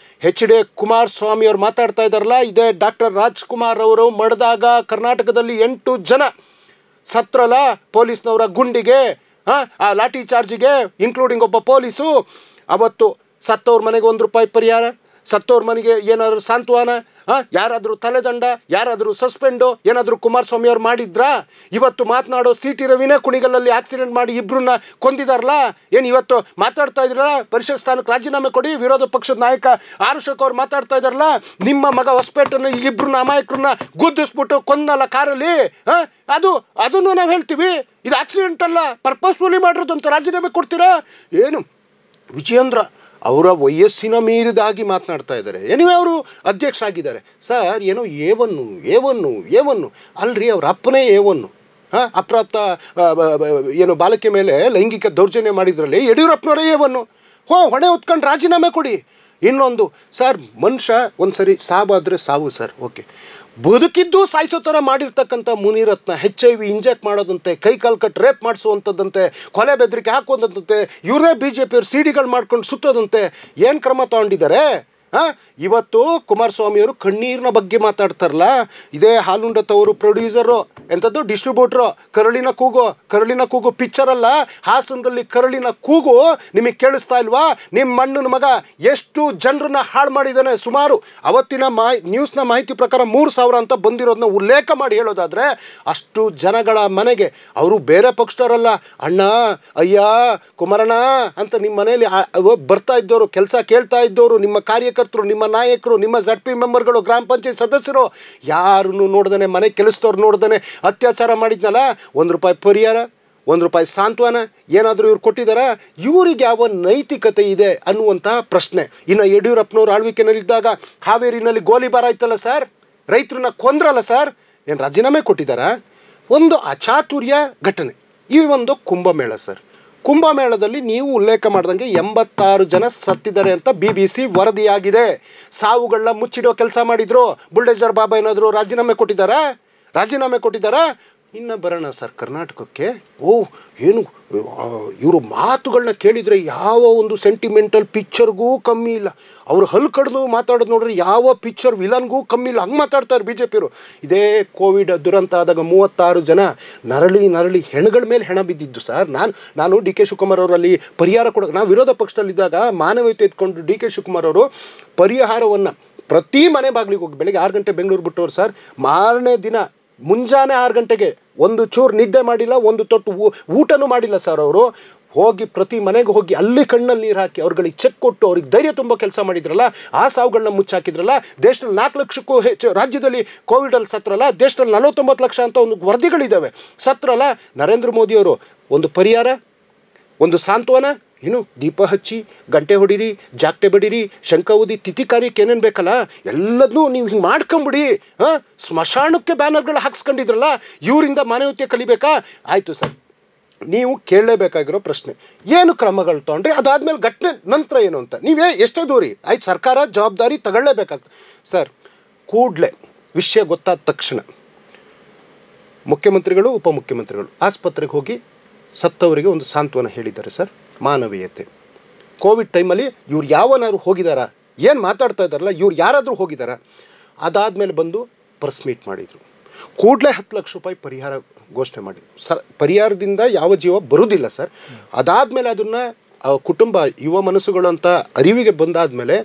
HD ಕುಮಾರಸ್ವಾಮಿಯವ್ರು ಮಾತಾಡ್ತಾ ಇದ್ದಾರಲ್ಲ, ಇದೇ ಡಾಕ್ಟರ್ ರಾಜ್ಕುಮಾರ್ ಅವರು ಮಡಿದಾಗ ಕರ್ನಾಟಕದಲ್ಲಿ 8 ಜನ ಸತ್ರಲ್ಲ ಪೊಲೀಸ್ನವರ ಗುಂಡಿಗೆ, ಆ ಲಾಠಿ ಚಾರ್ಜಿಗೆ, ಇನ್ಕ್ಲೂಡಿಂಗ್ ಒಬ್ಬ ಪೊಲೀಸು. ಅವತ್ತು ಸತ್ತವ್ರ ಮನೆಗೆ ₹1 ಪರಿಹಾರ, ಸತ್ತವ್ರ ಮನೆಗೆ ಏನಾದರೂ ಸಾಂತ್ವನ, ಯಾರಾದರೂ ತಲೆದಂಡ, ಯಾರಾದರೂ ಸಸ್ಪೆಂಡು, ಏನಾದರೂ ಕುಮಾರಸ್ವಾಮಿ ಅವ್ರು ಮಾಡಿದ್ರಾ? ಇವತ್ತು ಮಾತನಾಡೋ CT ರವಿನೇ ಕುಣಿಗಲ್ಲಲ್ಲಿ ಆಕ್ಸಿಡೆಂಟ್ ಮಾಡಿ ಇಬ್ಬರನ್ನ ಕೊಂದಿದಾರಲ್ಲ. ಏನು ಇವತ್ತು ಮಾತಾಡ್ತಾ ಇದ್ರಲ್ಲ, ಪರಿಷತ್ ಸ್ಥಾನಕ್ಕೆ ರಾಜೀನಾಮೆ ಕೊಡಿ, ವಿರೋಧ ಪಕ್ಷದ ನಾಯಕ ಆರ್ ಅಶೋಕ್ ಅವ್ರು ಮಾತಾಡ್ತಾ ಇದ್ದಾರಲ್ಲ, ನಿಮ್ಮ ಮಗ ಹೊಸಪೇಟೆನ ಇಬ್ಬರನ್ನ ಅಮಾಯಕರನ್ನ ಗುದ್ದಿಸ್ಬಿಟ್ಟು ಕೊಂದಲ್ಲ ಕಾರಲ್ಲಿ. ಅದನ್ನು ನಾವು ಹೇಳ್ತೀವಿ, ಇದು ಆಕ್ಸಿಡೆಂಟ್ ಅಲ್ಲ, ಪರ್ಪಸ್ಫುಲಿ ಮಾಡಿರೋದು ಅಂತ ರಾಜೀನಾಮೆ ಕೊಡ್ತೀರಾ? ಏನು ವಿಜಯೇಂದ್ರ ಅವರ ವಯಸ್ಸಿನ ಮೀರಿದಾಗಿ ಮಾತನಾಡ್ತಾ ಇದ್ದಾರೆ. ಎನಿವೆ ಅವರು ಅಧ್ಯಕ್ಷ ಆಗಿದ್ದಾರೆ ಸರ್. ಏನೋ ಏವನ್ನು ಅಲ್ರಿ, ಅವ್ರ ಅಪ್ಪನೇ ಏವನ್ನು ಅಪ್ರಾಪ್ತ ಏನು ಬಾಲಕಿ ಮೇಲೆ ಲೈಂಗಿಕ ದೌರ್ಜನ್ಯ ಮಾಡಿದ್ರಲ್ಲಿ ಯಡಿಯೂರಪ್ಪನವರೇ ಏವನ್ನು. ಹೊಣೆ ಹೊತ್ಕೊಂಡು ರಾಜೀನಾಮೆ ಕೊಡಿ. ಇನ್ನೊಂದು ಸರ್, ಮನುಷ್ಯ ಒಂದು ಸರಿ ಸಾವಾದರೆ ಸಾವು ಸರ್, ಓಕೆ. ಬದುಕಿದ್ದು ಸಾಯಿಸೋ ಥರ ಮಾಡಿರ್ತಕ್ಕಂಥ ಮುನಿರತ್ನ HIV ಇಂಜೆಕ್ಟ್ ಮಾಡೋದಂತೆ, ಕೈಕಾಲು ಕಟ್ಟು ರೇಪ್ ಮಾಡಿಸುವಂಥದ್ದಂತೆ, ಕೊಲೆ ಬೆದರಿಕೆ ಹಾಕೋದಂತೆ, ಇವ್ರನ್ನೇ BJPಯವ್ರು CDಗಳು ಮಾಡ್ಕೊಂಡು ಸುತ್ತೋದಂತೆ. ಏನು ಕ್ರಮ ತೊಗೊಂಡಿದ್ದಾರೆ? ಇವತ್ತು ಕುಮಾರಸ್ವಾಮಿಯವರು ಕಣ್ಣೀರಿನ ಬಗ್ಗೆ ಮಾತಾಡ್ತಾರಲ್ಲ, ಇದೇ ಹಾಲುಂಡತವರು ಪ್ರೊಡ್ಯೂಸರು, ಎಂಥದ್ದು ಡಿಸ್ಟ್ರಿಬ್ಯೂಟ್ರು, ಕರುಳಿನ ಕೂಗು ಪಿಕ್ಚರಲ್ಲ, ಹಾಸನದಲ್ಲಿ ಕರುಳಿನ ಕೂಗು ನಿಮಗೆ ಕೇಳಿಸ್ತಾ ಇಲ್ವಾ? ನಿಮ್ಮ ಮಣ್ಣನ ಮಗ ಎಷ್ಟು ಜನರನ್ನ ಹಾಳು ಮಾಡಿದ್ದಾನೆ. ಸುಮಾರು ಅವತ್ತಿನ ನ್ಯೂಸ್ನ ಮಾಹಿತಿ ಪ್ರಕಾರ 3,000 ಅಂತ ಬಂದಿರೋದನ್ನ ಉಲ್ಲೇಖ ಮಾಡಿ ಹೇಳೋದಾದರೆ, ಅಷ್ಟು ಜನಗಳ ಮನೆಗೆ ಅವರು ಬೇರೆ ಪಕ್ಷದವರಲ್ಲ, ಅಣ್ಣ ಅಯ್ಯ ಕುಮಾರಣ್ಣ ಅಂತ ನಿಮ್ಮ ಮನೆಯಲ್ಲಿ ಬರ್ತಾ ಇದ್ದವರು, ಕೆಲಸ ಕೇಳ್ತಾ ಇದ್ದವರು, ನಿಮ್ಮ ಕಾರ್ಯಕರ್ತರು, ನಿಮ್ಮ ನಾಯಕರು, ನಿಮ್ಮ ZP ಮೆಂಬರ್ಗಳು, ಗ್ರಾಮ ಪಂಚಾಯತ್ ಸದಸ್ಯರು, ಯಾರನ್ನು ನೋಡ್ದೇ ಮನೆ ಕೆಲಸದವ್ರು ನೋಡ್ದೇ ಅತ್ಯಾಚಾರ ಮಾಡಿದ್ನಲ್ಲ, ₹1 ಪರಿಹಾರ, ₹1 ಸಾಂತ್ವನ ಏನಾದರೂ ಇವ್ರು ಕೊಟ್ಟಿದ್ದಾರಾ? ಇವ್ರಿಗೆ ಯಾವ ನೈತಿಕತೆ ಇದೆ ಅನ್ನುವಂಥ ಪ್ರಶ್ನೆ. ಇನ್ನು ಯಡಿಯೂರಪ್ಪನವ್ರು ಆಳ್ವಿಕೆಯಲ್ಲಿದ್ದಾಗ ಹಾವೇರಿನಲ್ಲಿ ಗೋಲಿಬಾರ್ ಆಯ್ತಲ್ಲ ಸರ್, ರೈತರನ್ನ ಕೊಂದ್ರಲ್ಲ ಸರ್, ಏನು ರಾಜೀನಾಮೆ ಕೊಟ್ಟಿದ್ದಾರಾ? ಒಂದು ಅಚಾತುರ್ಯ ಘಟನೆ. ಈ ಒಂದು ಕುಂಭಮೇಳ ಸರ್, ಕುಂಭಮೇಳದಲ್ಲಿ ನೀವು ಉಲ್ಲೇಖ ಮಾಡ್ದಂಗೆ 86 ಜನ ಸತ್ತಿದ್ದಾರೆ ಅಂತ BBC ವರದಿಯಾಗಿದೆ. ಸಾವುಗಳನ್ನ ಮುಚ್ಚಿಡೋ ಕೆಲಸ ಮಾಡಿದ್ರು. ಬುಲ್ಡೇಜರ್ ಬಾಬಾ ಏನಾದರೂ ರಾಜೀನಾಮೆ ಕೊಟ್ಟಿದ್ದಾರಾ? ಇನ್ನು ಬರೋಣ ಸರ್ ಕರ್ನಾಟಕಕ್ಕೆ. ಏನು ಇವರು ಮಾತುಗಳನ್ನ ಕೇಳಿದರೆ ಯಾವ ಒಂದು ಸೆಂಟಿಮೆಂಟಲ್ ಪಿಕ್ಚರ್ಗೂ ಕಮ್ಮಿ ಇಲ್ಲ. ಅವರು ಹಲ್ಲು ಕಡ್ದು ಮಾತಾಡೋದು ನೋಡ್ರಿ, ಯಾವ ಪಿಕ್ಚರ್ ವಿಲನ್ಗೂ ಕಮ್ಮಿ ಇಲ್ಲ, ಹಂಗೆ ಮಾತಾಡ್ತಾರೆ BJPಯವರು. ಇದೇ ಕೋವಿಡ್ ದುರಂತ ಆದಾಗ 36 ಜನ ನರಳಿ ಹೆಣಗಳ ಮೇಲೆ ಹೆಣ ಬಿದ್ದಿದ್ದು ಸರ್. ನಾನು DK ಶಿವಕುಮಾರ್ ಅವರಲ್ಲಿ ಪರಿಹಾರ ನಾವು ವಿರೋಧ ಪಕ್ಷದಲ್ಲಿದ್ದಾಗ ಮಾನವೀಯತೆ ಇಟ್ಕೊಂಡು DK ಶಿವಕುಮಾರ್ ಅವರು ಪರಿಹಾರವನ್ನು ಪ್ರತಿ ಮನೆ ಬಾಗಿಲಿಗೆ ಹೋಗಿ ಬೆಳಗ್ಗೆ 6 ಗಂಟೆ ಬೆಂಗಳೂರು ಬಿಟ್ಟವರು ಸರ್. ಮಾರನೇ ದಿನ ಮುಂಜಾನೆ 6 ಗಂಟೆಗೆ ಒಂದು ಚೂರು ನಿದ್ದೆ ಮಾಡಿಲ್ಲ, ಒಂದು ತೊಟ್ಟು ಊಟನೂ ಮಾಡಿಲ್ಲ ಸರ್. ಅವರು ಹೋಗಿ ಪ್ರತಿ ಮನೆಗೆ ಹೋಗಿ ಅಲ್ಲಿ ಕಣ್ಣಲ್ಲಿ ನೀರು ಹಾಕಿ ಅವ್ರುಗಳಿಗೆ ಚೆಕ್ ಕೊಟ್ಟು ಅವ್ರಿಗೆ ಧೈರ್ಯ ತುಂಬ ಕೆಲಸ ಮಾಡಿದ್ರಲ್ಲ, ಆ ಸಾವುಗಳನ್ನ ಮುಚ್ಚಾಕಿದ್ರಲ್ಲ. ದೇಶದಲ್ಲಿ 4 ಲಕ್ಷಕ್ಕೂ ಹೆಚ್ಚು ರಾಜ್ಯದಲ್ಲಿ ಕೋವಿಡಲ್ಲಿ ಸತ್ರಲ್ಲ, ದೇಶದಲ್ಲಿ 49 ಲಕ್ಷ ಅಂತ ಒಂದು ವರದಿಗಳಿದ್ದಾವೆ ಸತ್ರಲ್ಲ. ನರೇಂದ್ರ ಮೋದಿಯವರು ಒಂದು ಪರಿಹಾರ, ಒಂದು ಸಾಂತ್ವನ, ಏನು ದೀಪ ಹಚ್ಚಿ, ಗಂಟೆ ಹೊಡೀರಿ, ಜಾಗಟೆ ಬಡೀರಿ, ಶಂಖ ಊದಿ, ತಿಥಿ ಕಾರ್ಯಕ್ಕೆ ಏನೇನು ಬೇಕಲ್ಲ ಎಲ್ಲದನ್ನೂ ನೀವು ಹಿಂಗೆ ಮಾಡ್ಕೊಂಬಿಡಿ. ಸ್ಮಶಾನಕ್ಕೆ ಬ್ಯಾನರ್ಗಳು ಹಾಕ್ಸ್ಕೊಂಡಿದ್ರಲ್ಲ, ಇವರಿಂದ ಮಾನವೀಯತೆ ಕಲಿಬೇಕಾ? ಆಯಿತು ಸರ್, ನೀವು ಕೇಳಲೇಬೇಕಾಗಿರೋ ಪ್ರಶ್ನೆ ಏನು ಕ್ರಮಗಳು ತೊಗೊಂಡ್ರಿ, ಅದಾದಮೇಲೆ ಘಟನೆ ನಂತರ ಏನು ಅಂತ ನೀವೇ ಎಷ್ಟೇ ದೂರಿ ಆಯ್ತು, ಸರ್ಕಾರ ಜವಾಬ್ದಾರಿ ತಗೊಳ್ಳೇಬೇಕಾಗ್ತದೆ ಸರ್. ಕೂಡಲೇ ವಿಷಯ ಗೊತ್ತಾದ ತಕ್ಷಣ ಮುಖ್ಯಮಂತ್ರಿಗಳು, ಉಪಮುಖ್ಯಮಂತ್ರಿಗಳು ಆಸ್ಪತ್ರೆಗೆ ಹೋಗಿ ಸತ್ತವರಿಗೆ ಒಂದು ಸಾಂತ್ವನ ಹೇಳಿದ್ದಾರೆ ಸರ್. ಮಾನವೀಯತೆ. ಕೋವಿಡ್ ಟೈಮಲ್ಲಿ ಇವ್ರು ಯಾವನಾದ್ರು ಹೋಗಿದಾರಾ? ಏನು ಮಾತಾಡ್ತಾ ಇದ್ದಾರಲ್ಲ, ಇವ್ರು ಯಾರಾದರೂ ಹೋಗಿದಾರಾ? ಅದಾದಮೇಲೆ ಬಂದು ಪ್ರೆಸ್ ಮೀಟ್ ಮಾಡಿದರು. ಕೂಡಲೇ ₹10 ಲಕ್ಷ ಪರಿಹಾರ ಘೋಷಣೆ ಮಾಡಿದರು. ಪರಿಹಾರದಿಂದ ಯಾವ ಜೀವ ಬರೋದಿಲ್ಲ ಸರ್. ಅದಾದಮೇಲೆ ಅದನ್ನು ಕುಟುಂಬ ಯುವ ಮನಸ್ಸುಗಳು ಅಂತ ಅರಿವಿಗೆ ಬಂದಾದಮೇಲೆ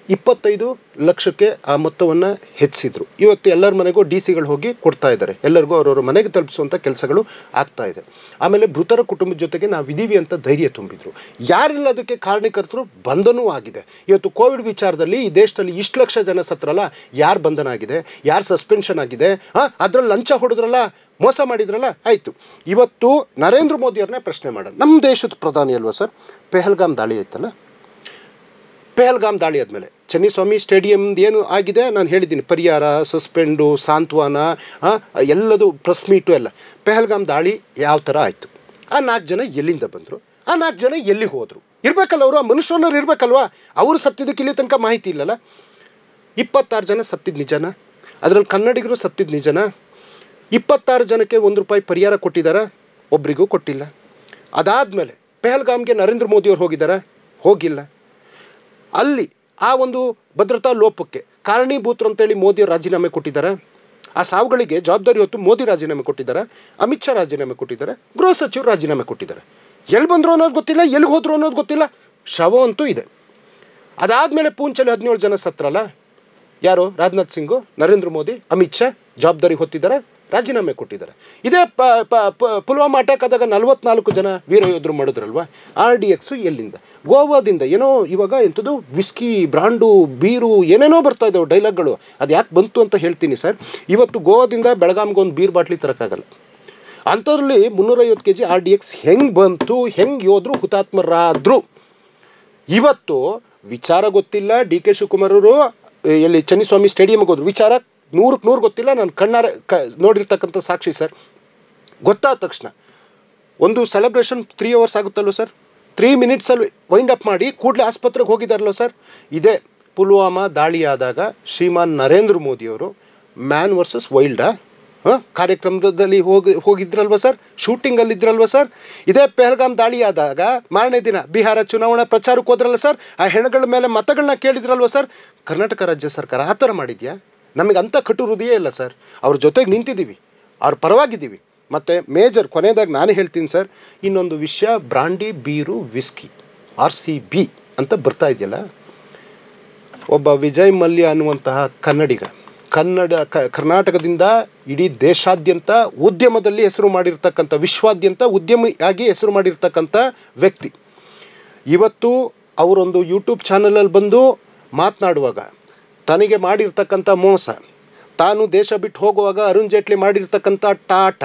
25 ಲಕ್ಷಕ್ಕೆ ಆ ಮೊತ್ತವನ್ನು ಹೆಚ್ಚಿಸಿದ್ರು. ಇವತ್ತು ಎಲ್ಲರ ಮನೆಗೂ DC ಹೋಗಿ ಕೊಡ್ತಾ ಇದ್ದಾರೆ, ಎಲ್ಲರಿಗೂ ಅವ್ರವ್ರ ಮನೆಗೆ ತಲುಪಿಸುವಂಥ ಕೆಲಸಗಳು ಆಗ್ತಾ ಇದೆ. ಆಮೇಲೆ ಮೃತರ ಕುಟುಂಬದ ಜೊತೆಗೆ ನಾವಿದ್ದೀವಿ ಅಂತ ಧೈರ್ಯ ತುಂಬಿದ್ರು. ಯಾರಿಲ್ಲ ಅದಕ್ಕೆ ಕಾರಣಕರ್ತರು ಬಂಧನೂ ಆಗಿದೆ. ಇವತ್ತು ಕೋವಿಡ್ ವಿಚಾರದಲ್ಲಿ ಈ ದೇಶದಲ್ಲಿ ಇಷ್ಟು ಲಕ್ಷ ಜನ ಸತ್ರಲ್ಲ, ಯಾರು ಬಂಧನ ಆಗಿದೆ, ಯಾರು ಸಸ್ಪೆನ್ಷನ್ ಆಗಿದೆ, ಅದರಲ್ಲಿ ಲಂಚ ಹೊಡೆದ್ರಲ್ಲ, ಮೋಸ ಮಾಡಿದ್ರಲ್ಲ, ಆಯಿತು. ಇವತ್ತು ನರೇಂದ್ರ ಮೋದಿಯವ್ರನ್ನೇ ಪ್ರಶ್ನೆ ಮಾಡೋಣ. ನಮ್ಮ ದೇಶದ ಪ್ರಧಾನಿ ಅಲ್ವಾ ಸರ್? ಪೆಹಲ್ಗಾಮ್ ದಾಳಿ ಆಯ್ತಲ್ಲ, ಪೆಹಲ್ಗಾಮ್ ದಾಳಿ ಆದಮೇಲೆ ಚೆನ್ನಿಸ್ವಾಮಿ ಸ್ಟೇಡಿಯಮ್ದು ಏನು ಆಗಿದೆ ನಾನು ಹೇಳಿದ್ದೀನಿ, ಪರಿಹಾರ, ಸಸ್ಪೆಂಡು, ಸಾಂತ್ವನ ಎಲ್ಲದು ಪ್ರೆಸ್ ಮೀಟು ಎಲ್ಲ. ಪೆಹಲ್ಗಾಮ್ ದಾಳಿ ಯಾವ ಥರ ಆಯಿತು? ಆ 4 ಜನ ಎಲ್ಲಿಂದ ಬಂದರು? ಆ 4 ಜನ ಎಲ್ಲಿಗೆ ಹೋದರು? ಇರಬೇಕಲ್ಲ ಅವರು, ಆ ಮನುಷ್ಯನವ್ರು ಇರಬೇಕಲ್ವ? ಅವರು ಸತ್ತಿದ್ದಕ್ಕೆ ಇಲ್ಲಿ ತನಕ ಮಾಹಿತಿ ಇಲ್ಲಲ್ಲ. 26 ಜನ ಸತ್ತಿದ್ದು ನಿಜನ? ಅದರಲ್ಲಿ ಕನ್ನಡಿಗರು ಸತ್ತಿದ್ದು ನಿಜನ? 26 ಜನಕ್ಕೆ ₹1 ಪರಿಹಾರ ಕೊಟ್ಟಿದ್ದಾರಾ? ಒಬ್ರಿಗೂ ಕೊಟ್ಟಿಲ್ಲ. ಅದಾದಮೇಲೆ ಪೆಹಲ್ಗಾಮ್ಗೆ ನರೇಂದ್ರ ಮೋದಿಯವ್ರು ಹೋಗಿದ್ದಾರಾ? ಹೋಗಿಲ್ಲ. ಅಲ್ಲಿ ಆ ಒಂದು ಭದ್ರತಾ ಲೋಪಕ್ಕೆ ಕಾರಣೀಭೂತರು ಅಂತೇಳಿ ಮೋದಿಯವರು ರಾಜೀನಾಮೆ ಕೊಟ್ಟಿದ್ದಾರೆ. ಆ ಸಾವುಗಳಿಗೆ ಜವಾಬ್ದಾರಿ ಹೊತ್ತು ಮೋದಿ ರಾಜೀನಾಮೆ ಕೊಟ್ಟಿದ್ದಾರೆ, ಅಮಿತ್ ಶಾ ರಾಜೀನಾಮೆ ಕೊಟ್ಟಿದ್ದಾರೆ, ಗೃಹ ಸಚಿವರು ರಾಜೀನಾಮೆ ಕೊಟ್ಟಿದ್ದಾರೆ. ಎಲ್ಲಿ ಬಂದರು ಅನ್ನೋದು ಗೊತ್ತಿಲ್ಲ, ಎಲ್ಲಿಗೆ ಹೋದರು ಅನ್ನೋದು ಗೊತ್ತಿಲ್ಲ, ಶವ ಅಂತೂ ಇದೆ. ಅದಾದಮೇಲೆ ಪೂಂಚಲ್ಲಿ 17 ಜನ ಸತ್ರಲ್ಲ, ಯಾರು? ರಾಜನಾಥ್ ಸಿಂಗು, ನರೇಂದ್ರ ಮೋದಿ, ಅಮಿತ್ ಶಾ ಜವಾಬ್ದಾರಿ ಹೊತ್ತಿದ್ದಾರೆ, ರಾಜೀನಾಮೆ ಕೊಟ್ಟಿದ್ದಾರೆ. ಇದೇ ಪುಲ್ವಾಮಾ ಅಟ್ಯಾಕ್ ಆದಾಗ 44 ಜನ ವೀರಯೋಧರು ಮಾಡಿದ್ರಲ್ವ. RDX ಎಲ್ಲಿಂದ? ಗೋವಾದಿಂದ. ಏನೋ ಇವಾಗ ಎಂಥದ್ದು ವಿಸ್ಕಿ, ಬ್ರಾಂಡು, ಬೀರು ಏನೇನೋ ಬರ್ತಾ ಇದ್ದಾವೆ ಡೈಲಾಗ್ಗಳು. ಅದು ಯಾಕೆ ಬಂತು ಅಂತ ಹೇಳ್ತೀನಿ ಸರ್. ಇವತ್ತು ಗೋವಾದಿಂದ ಬೆಳಗಾಮ್ಗೆ ಒಂದು ಬೀರ್ ಬಾಟ್ಲಿ ತರೋಕ್ಕಾಗಲ್ಲ. ಅಂಥದ್ರಲ್ಲಿ 350 kg RDX ಹೆಂಗೆ ಬಂತು, ಹೆಂಗೆ ಯೋಧರು ಹುತಾತ್ಮರಾದರು? ಇವತ್ತು ವಿಚಾರ ಗೊತ್ತಿಲ್ಲ. DK ಶಿವಕುಮಾರ್ ಅವರು ಎಲ್ಲಿ ಚೆನ್ನಿಸ್ವಾಮಿ ಸ್ಟೇಡಿಯಮ್ಗೆ ಹೋದ್ರು, ವಿಚಾರ 100ಕ್ಕೆ 100 ಗೊತ್ತಿಲ್ಲ. ನಾನು ಕಣ್ಣಾರೆ ನೋಡಿರ್ತಕ್ಕಂಥ ಸಾಕ್ಷಿ ಸರ್. ಗೊತ್ತಾದ ತಕ್ಷಣ ಒಂದು ಸೆಲೆಬ್ರೇಷನ್ 3 hours ಆಗುತ್ತಲ್ವ ಸರ್, 3 minutesಲ್ಲಿ ವೈಂಡ್ ಅಪ್ ಮಾಡಿ ಕೂಡಲೇ ಆಸ್ಪತ್ರೆಗೆ ಹೋಗಿದ್ದಾರಲ್ವ ಸರ್. ಇದೇ ಪುಲ್ವಾಮಾ ದಾಳಿ ಆದಾಗ ಶ್ರೀಮಾನ್ ನರೇಂದ್ರ ಮೋದಿಯವರು ಮ್ಯಾನ್ ವರ್ಸಸ್ ವೈಲ್ಡಾ ಕಾರ್ಯಕ್ರಮದಲ್ಲಿ ಹೋಗಿದ್ರಲ್ವ ಸರ್, ಶೂಟಿಂಗಲ್ಲಿದ್ರಲ್ವ ಸರ್. ಇದೇ ಪೆಹಲ್ಗಾಮ್ ದಾಳಿ ಆದಾಗ ಮಾರನೇ ದಿನ ಬಿಹಾರ ಚುನಾವಣಾ ಪ್ರಚಾರಕ್ಕೆ ಹೋದ್ರಲ್ಲ ಸರ್, ಆ ಹೆಣಗಳ ಮೇಲೆ ಮತಗಳನ್ನ ಕೇಳಿದ್ರಲ್ವ ಸರ್. ಕರ್ನಾಟಕ ರಾಜ್ಯ ಸರ್ಕಾರ ಆ ಥರ ಮಾಡಿದ್ಯಾ? ನಮಗೆ ಅಂಥ ಕಟು ಹೃದಯ ಇಲ್ಲ ಸರ್. ಅವ್ರ ಜೊತೆಗೆ ನಿಂತಿದ್ದೀವಿ, ಅವ್ರ ಪರವಾಗಿದ್ದೀವಿ. ಮತ್ತು ಮೇಜರ್ ಕೊನೆಯದಾಗಿ ನಾನು ಹೇಳ್ತೀನಿ ಸರ್, ಇನ್ನೊಂದು ವಿಷಯ, ಬ್ರಾಂಡಿ, ಬೀರು, ವಿಸ್ಕಿ RCB ಅಂತ ಬರ್ತಾ ಇದೆಯಲ್ಲ, ಒಬ್ಬ ವಿಜಯ್ ಮಲ್ಯ ಅನ್ನುವಂತಹ ಕನ್ನಡಿಗ, ಕರ್ನಾಟಕದಿಂದ ಇಡೀ ದೇಶಾದ್ಯಂತ ಉದ್ಯಮದಲ್ಲಿ ಹೆಸರು ಮಾಡಿರ್ತಕ್ಕಂಥ, ವಿಶ್ವಾದ್ಯಂತ ಉದ್ಯಮಿಯಾಗಿ ಹೆಸರು ಮಾಡಿರ್ತಕ್ಕಂಥ ವ್ಯಕ್ತಿ. ಇವತ್ತು ಅವರೊಂದು ಯೂಟ್ಯೂಬ್ ಚಾನಲಲ್ಲಿ ಬಂದು ಮಾತನಾಡುವಾಗ ತನಗೆ ಮಾಡಿರ್ತಕ್ಕಂಥ ಮೋಸ, ತಾನು ದೇಶ ಬಿಟ್ಟು ಹೋಗುವಾಗ ಅರುಣ್ ಜೇಟ್ಲಿ ಮಾಡಿರ್ತಕ್ಕಂಥ ಟಾಟ,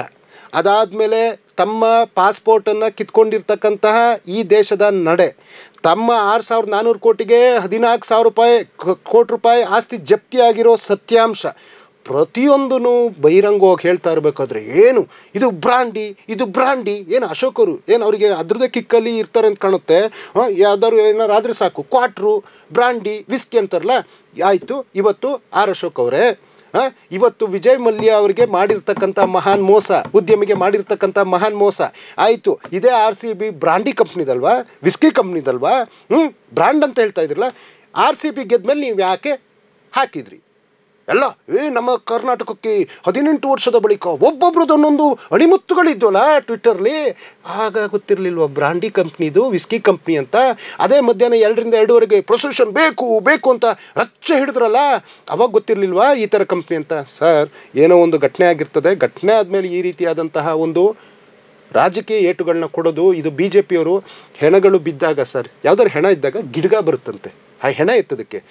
ಅದಾದಮೇಲೆ ತಮ್ಮ ಪಾಸ್ಪೋರ್ಟನ್ನು ಕಿತ್ಕೊಂಡಿರ್ತಕ್ಕಂತಹ ಈ ದೇಶದ ನಡೆ, ತಮ್ಮ 6,400 ಕೋಟಿಗೆ 14,000 ಕೋಟಿ ರೂಪಾಯಿ ಆಸ್ತಿ ಜಪ್ತಿಯಾಗಿರೋ ಸತ್ಯಾಂಶ, ಪ್ರತಿಯೊಂದೂ ಬಹಿರಂಗವಾಗಿ ಹೇಳ್ತಾ ಇರಬೇಕಾದ್ರೆ ಏನು ಇದು ಬ್ರಾಂಡಿ ಏನು ಅಶೋಕರು ಏನು ಅವರಿಗೆ ಅದ್ರದ್ದೇ ಕಿಕ್ಕಲ್ಲಿ ಇರ್ತಾರೆ ಅಂತ ಕಾಣುತ್ತೆ. ಯಾವ್ದಾದ್ರು ಏನಾರು ಆದರೆ ಸಾಕು, ಕ್ವಾಟ್ರು, ಬ್ರಾಂಡಿ, ವಿಸ್ಕಿ ಅಂತಾರಲ್ಲ. ಆಯಿತು, ಇವತ್ತು ಅಶೋಕ್ ಅವರೇ, ಇವತ್ತು ವಿಜಯ್ ಮಲ್ಯ ಅವರಿಗೆ ಮಾಡಿರ್ತಕ್ಕಂಥ ಮಹಾನ್ ಮೋಸ, ಉದ್ಯಮಿಗೆ ಮಾಡಿರ್ತಕ್ಕಂಥ ಮಹಾನ್ ಮೋಸ ಆಯಿತು. ಇದೇ RCB ಬ್ರಾಂಡಿ ಕಂಪ್ನಿದಲ್ವಾ, ವಿಸ್ಕಿ ಕಂಪ್ನಿದಲ್ವಾ? ಬ್ರ್ಯಾಂಡ್ ಅಂತ ಹೇಳ್ತಾ ಇದ್ರಲ್ಲ. RCB ಗೆದ್ಮೇಲೆ ನೀವು ಯಾಕೆ ಹಾಕಿದ್ರಿ ಎಲ್ಲ? ನಮ್ಮ ಕರ್ನಾಟಕಕ್ಕೆ 18 ವರ್ಷದ ಬಳಿಕ ಒಬ್ಬೊಬ್ರದ್ದು ಒಂದೊಂದು ಅಣಿಮುತ್ತುಗಳಿದ್ವಲ್ಲ ಟ್ವಿಟ್ಟರ್ಲಿ. ಆಗ ಗೊತ್ತಿರಲಿಲ್ವ ಬ್ರಾಂಡಿ ಕಂಪ್ನಿದು ವಿಸ್ಕಿ ಕಂಪ್ನಿ ಅಂತ? ಅದೇ ಮಧ್ಯಾಹ್ನ 2ರಿಂದ 2:30 ಪ್ರೊಸೆಷನ್ ಬೇಕು ಅಂತ ರಚ್ಚೆ ಹಿಡಿದ್ರಲ್ಲ, ಅವಾಗ ಗೊತ್ತಿರಲಿಲ್ವಾ ಈ ಥರ ಕಂಪ್ನಿ ಅಂತ? ಸರ್, ಏನೋ ಒಂದು ಘಟನೆ ಆಗಿರ್ತದೆ, ಘಟನೆ ಆದಮೇಲೆ ಈ ರೀತಿಯಾದಂತಹ ಒಂದು ರಾಜಕೀಯ ಏಟುಗಳನ್ನ ಕೊಡೋದು, ಇದು BJPಯವರು. ಹೆಣಗಳು ಬಿದ್ದಾಗ ಸರ್, ಯಾವ್ದಾದ್ರು ಹೆಣ ಇದ್ದಾಗ ಗಿಡ್ಗ ಬರುತ್ತಂತೆ, ಆ ಹೆಣ ಎತ್ತೋದಕ್ಕೆ.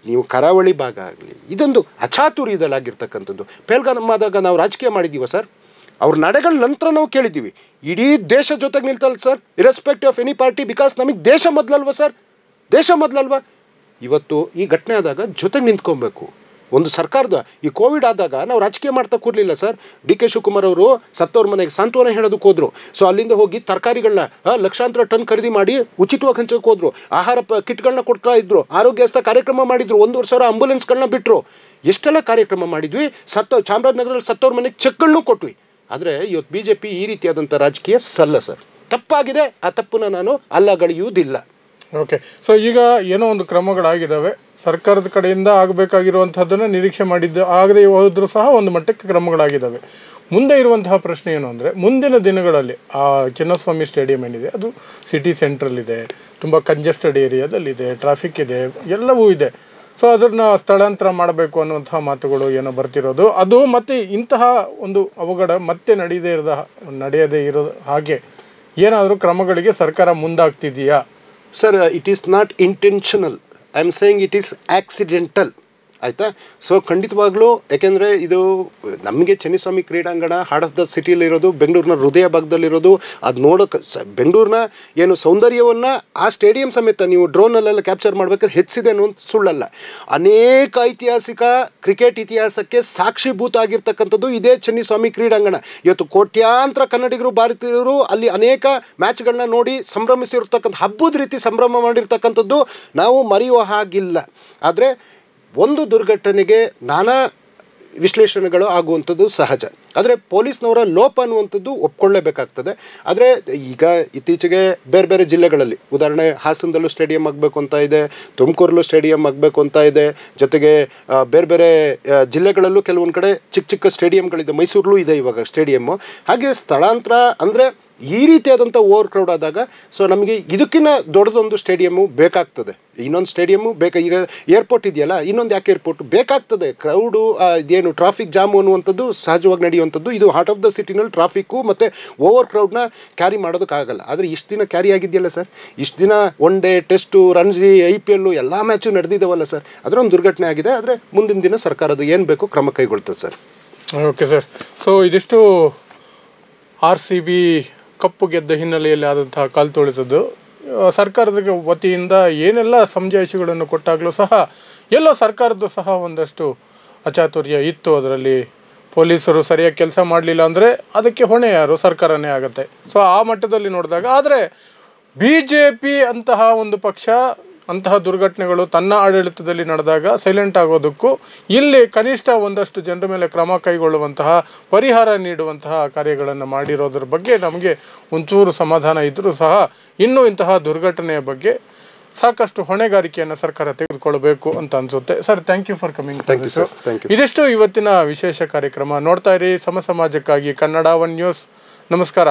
ನೀವು ಕರಾವಳಿ ಭಾಗ ಆಗಲಿ, ಇದೊಂದು ಅಚಾತುರ್ಯದಲ್ಲಾಗಿರ್ತಕ್ಕಂಥದ್ದು. ಪೆಹಲ್ಗಾಮ್ ಆದಾಗ ನಾವು ರಾಜಕೀಯ ಮಾಡಿದ್ದೀವ ಸರ್? ಅವ್ರ ನಡೆಗಳ ನಂತರ ನಾವು ಕೇಳಿದ್ದೀವಿ, ಇಡೀ ದೇಶ ಜೊತೆಗೆ ನಿಲ್ತಲ್ಲ sir, irrespective of any party, because ನಮಗೆ ದೇಶ ಮೊದಲಲ್ವ ಸರ್, ದೇಶ ಮೊದಲಲ್ವ? ಇವತ್ತು ಈ ಘಟನೆ ಆದಾಗ ಜೊತೆಗೆ ನಿಂತ್ಕೊಬೇಕು. ಒಂದು ಸರ್ಕಾರದ ಈ ಕೋವಿಡ್ ಆದಾಗ ನಾವು ರಾಜಕೀಯ ಮಾಡ್ತಾ ಕೂರಲಿಲ್ಲ ಸರ್. DK ಶಿವಕುಮಾರ್ ಅವರು ಸತ್ತವ್ರ ಮನೆಗೆ ಸಾಂತ್ವನ ಹೇಳೋದಕ್ಕೆ ಹೋದರು. ಸೊ ಅಲ್ಲಿಂದ ಹೋಗಿ ತರಕಾರಿಗಳನ್ನ ಲಕ್ಷಾಂತರ ಟನ್ ಖರೀದಿ ಮಾಡಿ ಉಚಿತವಾಗಿ ಹಂಚೋಕೆ ಹೋದರು. ಆಹಾರ ಕಿಟ್ಗಳನ್ನ ಕೊಡ್ತಾ ಇದ್ರು, ಆರೋಗ್ಯಸ್ಥ ಕಾರ್ಯಕ್ರಮ ಮಾಡಿದ್ರು, 1,500 ಆಂಬುಲೆನ್ಸ್ಗಳನ್ನ ಬಿಟ್ಟರು. ಎಷ್ಟೆಲ್ಲ ಕಾರ್ಯಕ್ರಮ ಮಾಡಿದ್ವಿ. ಚಾಮರಾಜನಗರದಲ್ಲಿ ಸತ್ತವ್ರ ಮನೆಗೆ ಚೆಕ್ಗಳನ್ನೂ ಕೊಟ್ವಿ. ಆದರೆ ಇವತ್ತು BJP ಈ ರೀತಿಯಾದಂಥ ರಾಜಕೀಯ ಸಲ್ಲ ಸರ್, ತಪ್ಪಾಗಿದೆ. ಆ ತಪ್ಪನ್ನ ನಾನು ಅಲ್ಲಗಳೆಯುವುದಿಲ್ಲ.
ಓಕೆ, ಸೊ ಈಗ ಏನೋ ಒಂದು ಕ್ರಮಗಳಾಗಿದ್ದಾವೆ, ಸರ್ಕಾರದ ಕಡೆಯಿಂದ ಆಗಬೇಕಾಗಿರುವಂಥದ್ದನ್ನು ನಿರೀಕ್ಷೆ ಆಗದೆ ಹೋದರೂ ಸಹ ಒಂದು ಮಟ್ಟಕ್ಕೆ ಕ್ರಮಗಳಾಗಿದ್ದಾವೆ. ಮುಂದೆ ಇರುವಂತಹ ಪ್ರಶ್ನೆ ಏನು ಅಂದರೆ, ಮುಂದಿನ ದಿನಗಳಲ್ಲಿ ಆ ಚಿನ್ನಸ್ವಾಮಿ ಸ್ಟೇಡಿಯಂ ಏನಿದೆ ಅದು ಸಿಟಿ ಸೆಂಟ್ರಲ್ಲಿದೆ, ತುಂಬ ಕಂಜೆಸ್ಟೆಡ್ ಏರಿಯಾದಲ್ಲಿದೆ, ಟ್ರಾಫಿಕ್ ಇದೆ, ಎಲ್ಲವೂ ಇದೆ. ಸೊ ಅದನ್ನು ಸ್ಥಳಾಂತರ ಮಾಡಬೇಕು ಅನ್ನುವಂತಹ ಮಾತುಗಳು ಏನೋ ಬರ್ತಿರೋದು. ಅದು ಮತ್ತು ಇಂತಹ ಒಂದು ಅವಘಡ ಮತ್ತೆ ನಡೆಯದೇ ಇರೋ ಹಾಗೆ ಏನಾದರೂ ಕ್ರಮಗಳಿಗೆ ಸರ್ಕಾರ ಮುಂದಾಗ್ತಿದೆಯಾ?
Sir, it is not intentional, I am saying it is accidental. ಆಯಿತಾ? ಸೊ ಖಂಡಿತವಾಗ್ಲೂ, ಯಾಕೆಂದರೆ ಇದು ನಮಗೆ ಚಿನ್ನಸ್ವಾಮಿ ಕ್ರೀಡಾಂಗಣ ಹಾರ್ಟ್ ಆಫ್ ದ ಸಿಟಿಲಿರೋದು, ಬೆಂಗಳೂರಿನ ಹೃದಯ ಭಾಗದಲ್ಲಿರೋದು. ಅದು ನೋಡೋಕೆ ಬೆಂಗಳೂರಿನ ಏನು ಸೌಂದರ್ಯವನ್ನು ಆ ಸ್ಟೇಡಿಯಂ ಸಮೇತ ನೀವು ಡ್ರೋನಲ್ಲೆಲ್ಲ ಕ್ಯಾಪ್ಚರ್ ಮಾಡ್ಬೇಕಾದ್ರೆ ಹೆಚ್ಚಿದೆ ಅನ್ನೋದು ಸುಳ್ಳಲ್ಲ. ಅನೇಕ ಐತಿಹಾಸಿಕ ಕ್ರಿಕೆಟ್ ಇತಿಹಾಸಕ್ಕೆ ಸಾಕ್ಷೀಭೂತ ಆಗಿರ್ತಕ್ಕಂಥದ್ದು ಇದೇ ಚಿನ್ನಸ್ವಾಮಿ ಕ್ರೀಡಾಂಗಣ. ಇವತ್ತು ಕೋಟ್ಯಾಂತರ ಕನ್ನಡಿಗರು, ಭಾರತೀಯರು ಅಲ್ಲಿ ಅನೇಕ ಮ್ಯಾಚ್ಗಳನ್ನ ನೋಡಿ ಸಂಭ್ರಮಿಸಿರ್ತಕ್ಕಂಥ, ಹಬ್ಬದ ರೀತಿ ಸಂಭ್ರಮ ಮಾಡಿರ್ತಕ್ಕಂಥದ್ದು ನಾವು ಮರೆಯುವ ಹಾಗಿಲ್ಲ. ಆದರೆ ಒಂದು ದುರ್ಘಟನೆಗೆ ನಾನಾ ವಿಶ್ಲೇಷಣೆಗಳು ಆಗುವಂಥದ್ದು ಸಹಜ. ಆದರೆ ಪೊಲೀಸ್ನವರ ಲೋಪ ಅನ್ನುವಂಥದ್ದು ಒಪ್ಕೊಳ್ಳೇಬೇಕಾಗ್ತದೆ. ಆದರೆ ಈಗ ಇತ್ತೀಚೆಗೆ ಬೇರೆ ಬೇರೆ ಜಿಲ್ಲೆಗಳಲ್ಲಿ, ಉದಾಹರಣೆ ಹಾಸನದಲ್ಲೂ ಸ್ಟೇಡಿಯಂ ಆಗಬೇಕು ಅಂತ ಇದೆ, ತುಮಕೂರಲ್ಲೂ ಸ್ಟೇಡಿಯಂ ಆಗಬೇಕು ಅಂತ ಇದೆ, ಜೊತೆಗೆ ಬೇರೆ ಬೇರೆ ಜಿಲ್ಲೆಗಳಲ್ಲೂ ಕೆಲವೊಂದು ಕಡೆ ಚಿಕ್ಕ ಚಿಕ್ಕ ಸ್ಟೇಡಿಯಂಗಳಿದೆ, ಮೈಸೂರಲ್ಲೂ ಇದೆ ಇವಾಗ ಸ್ಟೇಡಿಯಮ್ಮು. ಹಾಗೆ ಸ್ಥಳಾಂತರ ಅಂದರೆ ಈ ರೀತಿಯಾದಂಥ ಓವರ್ ಕ್ರೌಡ್ ಆದಾಗ ಸೊ ನಮಗೆ ಇದಕ್ಕಿಂತ ದೊಡ್ಡದೊಂದು ಸ್ಟೇಡಿಯಮ್ಮು ಬೇಕಾಗ್ತದೆ, ಇನ್ನೊಂದು ಸ್ಟೇಡಿಯಮ್ಮು ಈಗ ಏರ್ಪೋರ್ಟ್ ಇದೆಯಲ್ಲ, ಇನ್ನೊಂದು ಯಾಕೆ ಏರ್ಪೋರ್ಟ್ ಬೇಕಾಗ್ತದೆ. ಕ್ರೌಡು ಇದೇನು ಟ್ರಾಫಿಕ್ ಜಾಮು ಅನ್ನುವಂಥದ್ದು ಸಹಜವಾಗಿ ನಡೆಯುವಂಥದ್ದು. ಇದು ಹಾರ್ಟ್ ಆಫ್ ದ ಸಿಟಿನಲ್ಲಿ ಟ್ರಾಫಿಕ್ಕು ಮತ್ತು ಓವರ್ ಕ್ರೌಡ್ನ ಕ್ಯಾರಿ ಮಾಡೋದಕ್ಕಾಗಲ್ಲ. ಆದರೆ ಇಷ್ಟು ದಿನ ಕ್ಯಾರಿ ಆಗಿದೆಯಲ್ಲ ಸರ್, ಇಷ್ಟು ದಿನ one day test, Ranji, IPL ಎಲ್ಲ ಮ್ಯಾಚು ನಡೆದಿದ್ದಾವಲ್ಲ ಸರ್, ಅದರ ಒಂದು ದುರ್ಘಟನೆ ಆಗಿದೆ. ಆದರೆ ಮುಂದಿನ ದಿನ ಸರ್ಕಾರದ ಏನು ಬೇಕು ಕ್ರಮ ಕೈಗೊಳ್ತದೆ ಸರ್.
ಓಕೆ ಸರ್, ಸೊ ಇದಿಷ್ಟು RCB ಕಪ್ಪು ಗೆದ್ದ ಹಿನ್ನೆಲೆಯಲ್ಲಿ ಆದಂತಹ ಕಾಲ್ತುಳಿತದ್ದು. ಸರ್ಕಾರದ ವತಿಯಿಂದ ಏನೆಲ್ಲ ಸಮಜಾಯಿಷಿಗಳನ್ನು ಕೊಟ್ಟಾಗಲೂ ಸಹ ಎಲ್ಲೋ ಸರ್ಕಾರದ್ದು ಸಹ ಒಂದಷ್ಟು ಅಚಾತುರ್ಯ ಇತ್ತು. ಅದರಲ್ಲಿ ಪೊಲೀಸರು ಸರಿಯಾಗಿ ಕೆಲಸ ಮಾಡಲಿಲ್ಲ ಅಂದರೆ ಅದಕ್ಕೆ ಹೊಣೆ ಯಾರು? ಸರ್ಕಾರನೇ ಆಗುತ್ತೆ. ಸೊ ಆ ಮಟ್ಟದಲ್ಲಿ ನೋಡಿದಾಗ, ಆದರೆ BJP ಅಂತಹ ಒಂದು ಪಕ್ಷ ಅಂತಹ ದುರ್ಘಟನೆಗಳು ತನ್ನ ಆಡಳಿತದಲ್ಲಿ ನಡೆದಾಗ ಸೈಲೆಂಟ್ ಆಗೋದಕ್ಕೂ ಇಲ್ಲಿ ಕನಿಷ್ಠ ಒಂದಷ್ಟು ಜನರ ಮೇಲೆ ಕ್ರಮ ಕೈಗೊಳ್ಳುವಂತಹ ಪರಿಹಾರ ನೀಡುವಂತಹ ಕಾರ್ಯಗಳನ್ನು ಮಾಡಿರೋದ್ರ ಬಗ್ಗೆ ನಮಗೆ ಒಂಚೂರು ಸಮಾಧಾನ ಇದ್ದರೂ ಸಹ ಇನ್ನೂ ಇಂತಹ ದುರ್ಘಟನೆಯ ಬಗ್ಗೆ ಸಾಕಷ್ಟು ಹೊಣೆಗಾರಿಕೆಯನ್ನು ಸರ್ಕಾರ ತೆಗೆದುಕೊಳ್ಳಬೇಕು ಅಂತ ಅನಿಸುತ್ತೆ. Sir, thank you for coming. ಇದಿಷ್ಟು ಇವತ್ತಿನ ವಿಶೇಷ ಕಾರ್ಯಕ್ರಮ. ನೋಡ್ತಾ ಇರಿ ಸಮ ಸಮಾಜಕ್ಕಾಗಿ ಕನ್ನಡ 1 ನ್ಯೂಸ್. ನಮಸ್ಕಾರ.